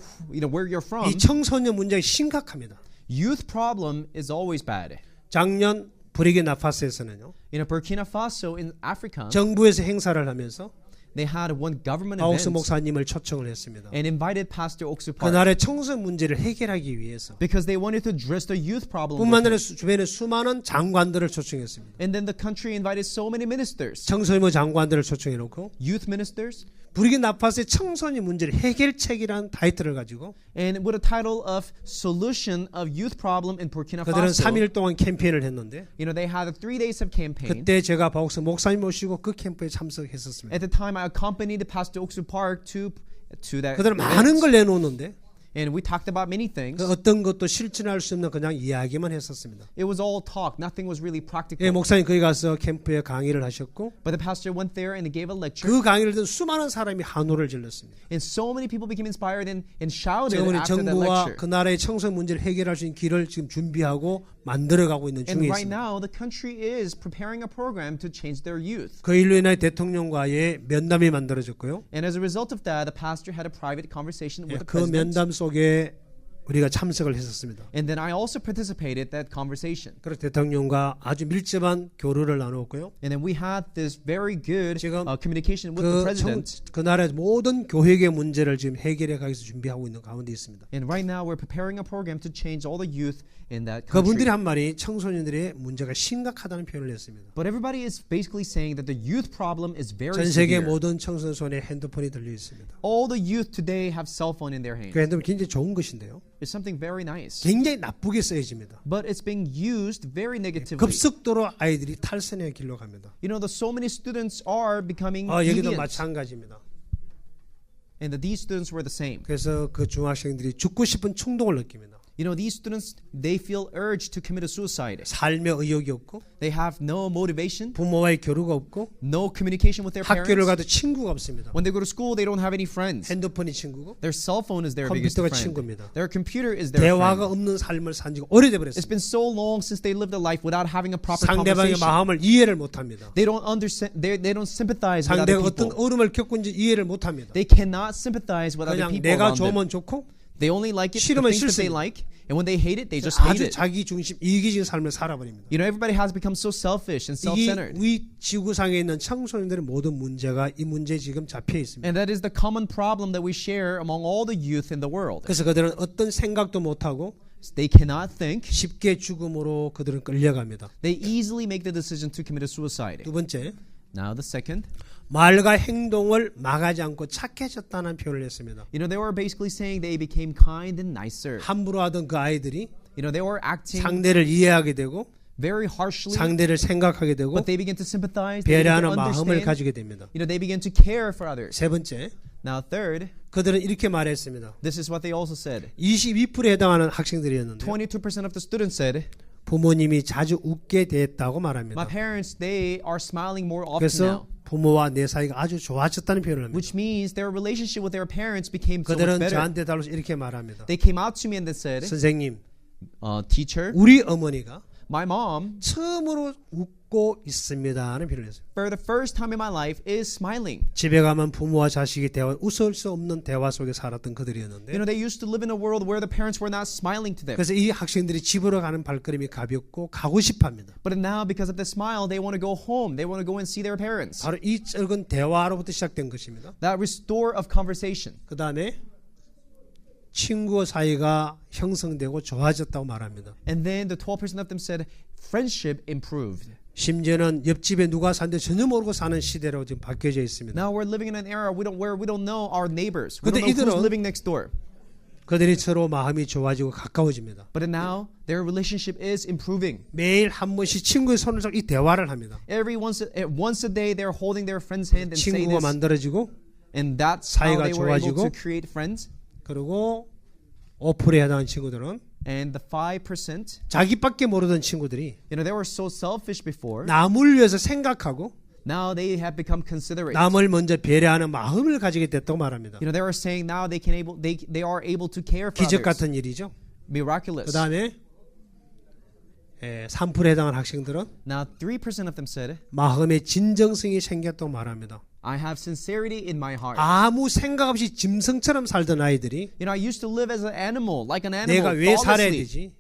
where you're from. 이 청소년 문제가 심각합니다. Youth problem is always bad. 작년 부르키나파소에서는요. In Burkina Faso in Africa, 정부에서 행사를 하면서 they had one government 아옥수 event 목사님을 초청을 했습니다. and invited Pastor Oksu Park 그날의 청소년 문제를 해결하기 위해서 because they wanted to address the youth problem. 뿐만 아니라 주변에 수많은 장관들을 초청했습니다. And then the country invited so many ministers, 청소년 장관들을 초청해 놓고 youth ministers, 부르키나파소의 청소년 문제를 해결책이라는 타이틀을 가지고 and with a title of Solution of Youth Problem in Burkina 그들은 Faso. 3일 동안 캠페인을 했는데 You know, they had 3 days of campaign. 그때 제가 박옥수 목사님 모시고 그 캠프에 참석했었습니다. At the time, I accompanied Pastor Oksu Park to that 그들은 event. 많은 걸 내놓는데 And we talked about many things. 그 어떤 것도 실천할 수 없는 그냥 이야기만 했었습니다. It was all talk. Nothing was really practical. 예, 목사님 거기 가서 캠프에 강의를 하셨고 But the pastor went there and gave a lecture. 그 강의를 듣는 수많은 사람이 한호를 질렀습니다. And so many people became inspired and shouted 지금 우리 after that 정부와 lecture. 그 나라의 청소년 문제를 해결할 수 있는 길을 지금 준비하고 만들어가고 있는 And 중에 right 있습니다. now, the country is preparing a program to change their youth. 그 일로 인해 대통령과의 면담이 만들어졌고요. And as a result of that, the pastor had a private conversation with the 그 president. 면담 속에 우리가 참석을 했었습니다. And then I also participated in that conversation. 그래서 대통령과 아주 밀접한 교류를 나눴고요. And then we had this very good 지금 communication with the president. 그 나라의 모든 교회의 문제를 지금 해결해 가기 위해서 준비하고 있는 가운데 있습니다. And right now we're preparing a program to change all the youth in that country. 그분들이 한 말이 청소년들의 문제가 심각하다는 표현을 했습니다. But everybody is basically saying that the youth problem is very 전 세계 severe. 모든 청소년 손에 핸드폰이 들려 있습니다. All the youth today have cell phone in their hands. 그 핸드폰 굉장히 좋은 것인데요. It's something very nice. 굉장히 나쁘게 쓰여집니다. But it's being used very negatively. 급속도로 아이들이 탈선의 길로 갑니다. You know, so many students are becoming 여기도 deviant. 마찬가지입니다. And these students were the same. 그래서 그 중학생들이 죽고 싶은 충동을 느낍니다. You know, these students, they feel urged to commit a suicide. 삶의 의욕이 없고 They have no motivation, 부모와의 교류가 없고 no communication with their 학교를 parents. 가도 친구가 없습니다. When they go to school, they don't have any friends. 핸드폰이 친구고 Their cell phone is their biggest 컴퓨터가 friend. 친구입니다. Their computer is their 대화가 friend. 없는 삶을 산 지가 오래돼 It's 버렸습니다. been so long since they lived a life without having a proper 상대방의 conversation. 마음을 이해를 못합니다. They don't understand. They don't sympathize with other 상대가 어떤 people. 어려움을 겪은지 이해를 못합니다. They cannot sympathize with other 그냥 people 내가 around them. 좋으면 좋고 They only like it, the 싫으면 things that they 싫습니다. like, and when they hate it, they just hate 아주 it. 자기 중심 이기적인 삶을 살아버립니다. You know, everybody has become so selfish and self-centered. 이 지구상에 있는 청소년들의 모든 문제가 이 문제에 지금 잡혀 있습니다. And that is the common problem that we share among all the youth in the world. 그래서 그들은 어떤 생각도 못하고 They cannot think. 쉽게 죽음으로 그들은 끌려갑니다. They easily make the decision to commit a suicide. 두 번째, Now the second. 말과 행동을 막하지 않고 착해졌다는 표현을 했습니다. You know, they were basically saying they became kind and nicer. 함부로 하던 그 아이들이 You know, they were acting 상대를 이해하게 되고 very harshly, 상대를 생각하게 되고 but they began to sympathize. They began to 배려하는 마음을 understand. 가지게 됩니다. You know, they began to care for others. 세 번째, Now third, 그들은 이렇게 말했습니다. this is what they also said. 22%에 해당하는 학생들이었는데 22% of the students said, 부모님이 자주 웃게 됐다고 말합니다. my parents, they are smiling more often 그래서 now. 부모와 내 사이가 아주 좋아졌다는 표현을 합니다. Which means their relationship with their parents became so much 그들은 better. 저한테 달라서 이렇게 말합니다. They came out to me and they said, 선생님, teacher, 우리 어머니가 my mom, 처음으로 웃고 있습니다 하는 표현을 했어요. for the first time in my life, is smiling. 집에 가면 부모와 자식이 대화, 웃을 수 없는 대화 속에 살았던 그들이었는데 You know, they used to live in a world where the parents were not smiling to them. 그래서 이 학생들이 집으로 가는 발걸음이 가볍고 가고 싶어합니다. But now, because of the smile, they want to go home. They want to go and see their parents. 바로 이 적은 대화로부터 시작된 것입니다. That restore of conversation. 그 다음에 친구 사이가 형성되고 좋아졌다고 말합니다. And then the 12% of them said friendship improved. 심지어는 옆집에 누가 사는데 전혀 모르고 사는 시대로 지금 바뀌어져 있습니다. Now we're living in an era where we don't know our neighbors. We 근데 don't know who's 이들은 living next door. 그들이 서로 마음이 좋아지고 가까워집니다. But now their relationship is improving. 매일 한 번씩 친구의 손을 잡고 이 대화를 합니다. Every once a day they're holding their friend's hand and say 친구가 this. 만들어지고 And that's how 사이가 they were able 좋아지고 to create friends. 그리고 5%에 해당하는 친구들은 And the 5%, 자기밖에 모르던 친구들이 you know, they were so selfish before. 남을 위해서 생각하고 Now they have become considerate. 남을 먼저 배려하는 마음을 가지게 됐다고 말합니다. You know, they were saying now they are able to care for 기적 others. 같은 일이죠. Miraculous. 그 다음에 3%에 해당하는 학생들은 Now 3% of them said, 마음의 진정성이 생겼다고 말합니다. I have sincerity in my heart. 아무 생각 없이 짐승처럼 살던 아이들이 You know, I used to live as an animal, like an animal, 내가 왜 살아야 thoughtlessly. 되지?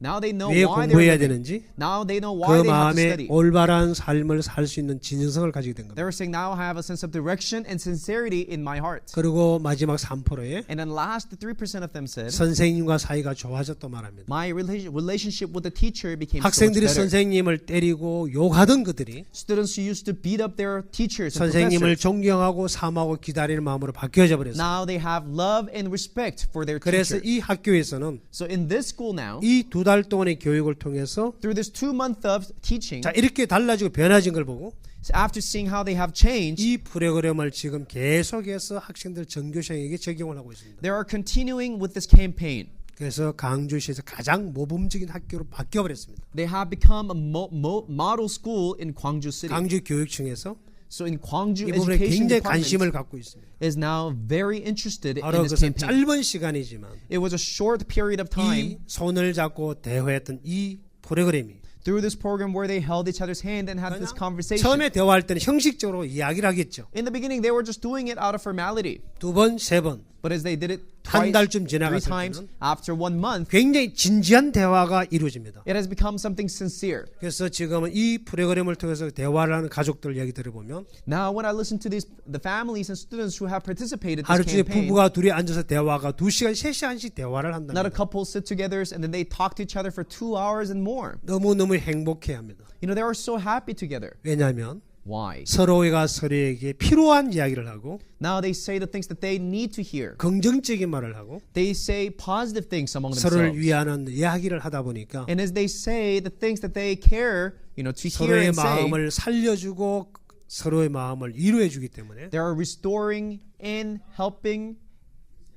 Now they know 왜 why they're 공부해야 living. 되는지 Now they know 그 why they have to 마음에 study. 올바른 삶을 살 수 있는 진정성을 가지게 된 겁니다. They were saying, now I have a sense of direction and sincerity in my heart. 그리고 마지막 3%에 And then last 3% of them said, 선생님과 사이가 좋아졌다고 말합니다. my relationship with the teacher became so much 학생들이 better. 선생님을 때리고 욕하던 그들이 Students who used to beat up their teachers and 선생님을 professors, 존경하고 사모하고 기다리는 마음으로 바뀌어져 버렸어요. now they have love and respect for their 그래서 teacher. 이 학교에서는 So in this school now, 이 2달 동안의 교육을 통해서 through this 2-month of teaching, 자 이렇게 달라지고 변화진 걸 보고 after seeing how they have changed, 이 프로그램을 지금 계속해서 학생들 전교생에게 적용을 하고 있습니다. they are continuing with this campaign. 그래서 강주시에서 가장 모범적인 학교로 바뀌어 버렸습니다. They have become a model school in Gwangju City. 강주 교육청에서 So in Gwangju 이 부분에 Education 굉장히 관심을 Department 갖고 있습니다. is now very interested in 바로 this 그것은 campaign. 짧은 시간이지만 It was a short period of time 이 손을 잡고 대화했던 이 프로그램이 through this program where they held each other's hand and had this conversation. 처음에 대화할 때는 형식적으로 이야기를 하겠죠. In the beginning, they were just doing it out of formality. 2번, 3번, But as they did it 한 twice, 달쯤 3 지나갔을 times, 때는 after 1 month, 굉장히 진지한 대화가 이루어집니다. it has become something sincere. 그래서 지금은 이 프로그램을 통해서 대화를 하는 가족들 얘기 들어보면 Now, when I listen to the families and students who have participated in 하루 this 중에 campaign, 부부가 둘이 앉아서 대화가 2시간, 3시간씩 대화를 not a 한답니다. couple sit together and then they talk to each other for 2 hours and more. 너무너무 행복해합니다. You know, they are so happy together. 왜냐하면 Why? 서로가 서로에게 필요한 이야기를 하고 Now they say the things that they need to hear. 긍정적인 말을 하고 They say positive things among 서로를 themselves. 위하는 이야기를 하다 보니까 And as they say the things that they care, you know, to hear 서로의 and say, 마음을 살려주고 서로의 마음을 위로해 주기 때문에 they are restoring and helping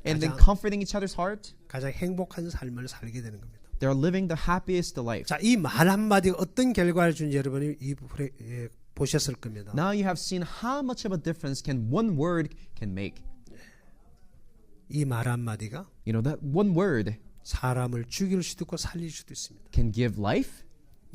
and then 가장- comforting each other's heart. 가장 행복한 삶을 살게 되는 겁니다. They are living the happiest life. 자, 이 말 한마디가 어떤 결과를 준지 여러분이 보셨을 겁니다. Now you have seen how much of a difference can one word can make. 이 말 한마디가 You know, that one word 사람을 죽일 수도 있고 살릴 수도 있습니다. can give life.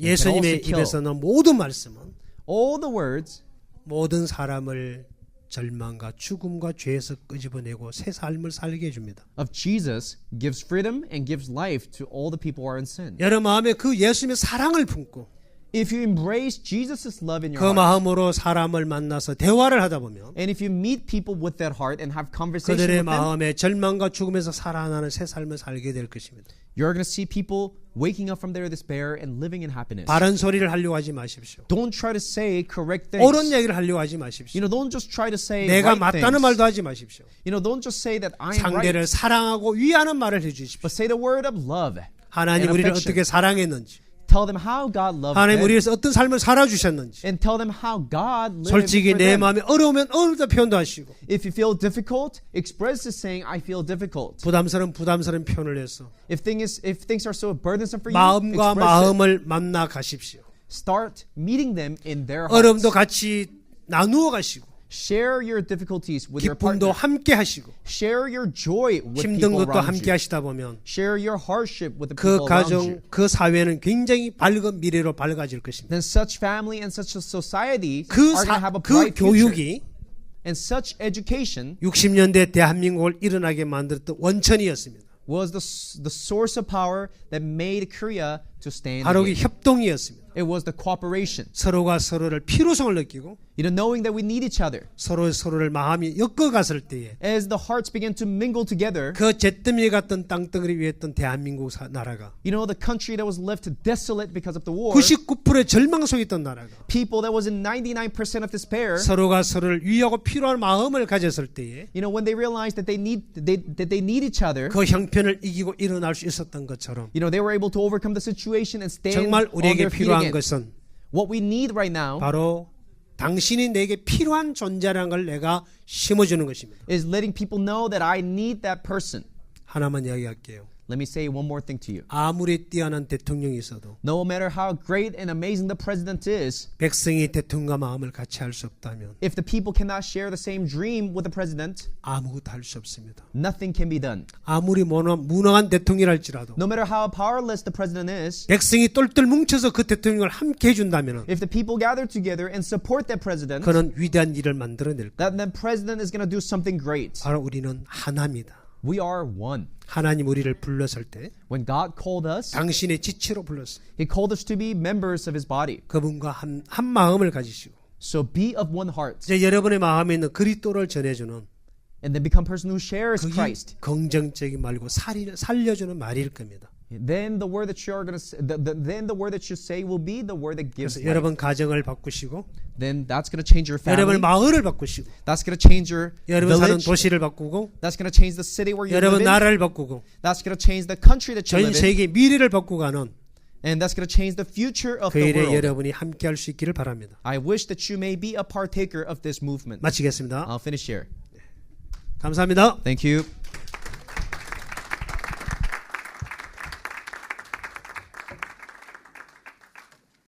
and can also 예수님의 kill. 입에서는 모든 말씀은 All the words 모든 사람을 절망과 죽음과 죄에서 끄집어내고 새 삶을 살게 해줍니다. of Jesus gives freedom and gives life to all the people who are in sin. 여러분 마음에 그 예수님의 사랑을 품고 If you embrace Jesus' love in your 그 heart, 마음으로 사람을 만나서 대화를 하다 보면 and if you meet people with that heart and have conversation 그들의 with them, 마음에 절망과 죽음에서 살아나는 새 삶을 살게 될 것입니다. you're going to see people waking up from their despair and living in happiness. 바른 소리를 하려고 하지 마십시오. Don't try to say correct things. 옳은 얘기를 하려고 하지 마십시오. You know, don't just try to say 내가 right 맞다는 말도 things. 하지 마십시오. You know, don't just say that I'm 상대를 right, 사랑하고 위하는 말을 해주십시오. but say the word of love. 하나님 and 우리를 affection. 어떻게 사랑했는지, Tell them how God loved 하나님 them, 우리에서 어떤 삶을 살아주셨는지, and tell them how God lived 솔직히 for 내 them. 마음이 어려우면 어렵다 표현도 하시고, If you feel difficult, express this saying, I feel difficult. 부담스러운 표현을 해서 If things are so burdensome for you, 마음과 express it. 마음을 만나 가십시오. Start meeting them in their 어려움도 hearts. 같이 나누어 가시고, Share your difficulties with your 기쁨도 partner. 함께 하시고, Share your joy with 힘든 people 것도 around 함께 you. 하시다 보면 Share your hardship with the 그 people around 가정, you. 그 사회는 굉장히 밝은 미래로 밝아질 것입니다. Then such family and such a society 그, are going to have a 그 bright future. 교육이 And such education 60년대 대한민국을 일어나게 만들었던 원천이었습니다. was the source of power that made Korea to stay in 바로 the 그 gate. 협동이었습니다. It was the cooperation. 서로가 서로를 필요성을 느끼고 Knowing that we need each other. 서로를 마음이 엮어갔을 때에 As the hearts began to mingle together. 그 잿더미 같은 땅덩어리 위에 있던 대한민국 나라가 The country that was left desolate because of the war. 99%의 절망 속에 있던 나라가 People that was in 99% of despair. 서로가 서로를 위하고 필요한 마음을 가졌을 때에 when they realized that they need each other. 그 형편을 이기고 일어날 수 있었던 것처럼 they were able to overcome the situation and stand 정말 on 우리에게 their feet 필요한 again. 것은 What we need right now 바로 당신이 내게 필요한 존재라는 걸 내가 심어주는 것입니다. is letting people know that I need that person. 하나만 이야기할게요. Let me say one more thing to you. 아무리 뛰어난 대통령이 있어도 No matter how great and amazing the president is, 백성이 대통령과 마음을 같이 할 수 없다면 if the people cannot share the same dream with the president, 아무것도 할 수 없습니다. nothing can be done. 아무리 무능한 대통령이랄지라도 No matter how powerless the president is, 백성이 똘똘 뭉쳐서 그 대통령을 함께 해준다면 if the people gather together and support that president, 그는 위대한 일을 만들어낼 거예요. that president is going to do something great. 바로 우리는 하나입니다. We are one. 하나님 우리를 불렀을 때 When God called us, 당신의 지체로 불렀어요. He called us to be members of His body. 그분과 한 마음을 가지시고 So be of one heart. 이제 여러분의 마음에 있는 그리스도를 전해주는 And then become a person who shares 그게 Christ. 긍정적인 말고 살려주는 말일 겁니다. Then the word that you are going to then the word that you say will be the word that gives 그래서 life. 여러분 가정을 바꾸시고 Then that's going to change your family. 여러분 마을을 바꾸시고 That's going to change your 여러분 사는 village. 도시를 바꾸고 That's going to change the city where you live 여러분 in. 나라를 바꾸고 That's going to change the country that you 전 live in. 세계 미래를 바꾸가는 And that's going to change the future of 그 the 일에 world. 여러분이 함께 할 수 있기를 바랍니다. I wish that you may be a partaker of this movement. 마치겠습니다. I'll finish here. 감사합니다. Thank you.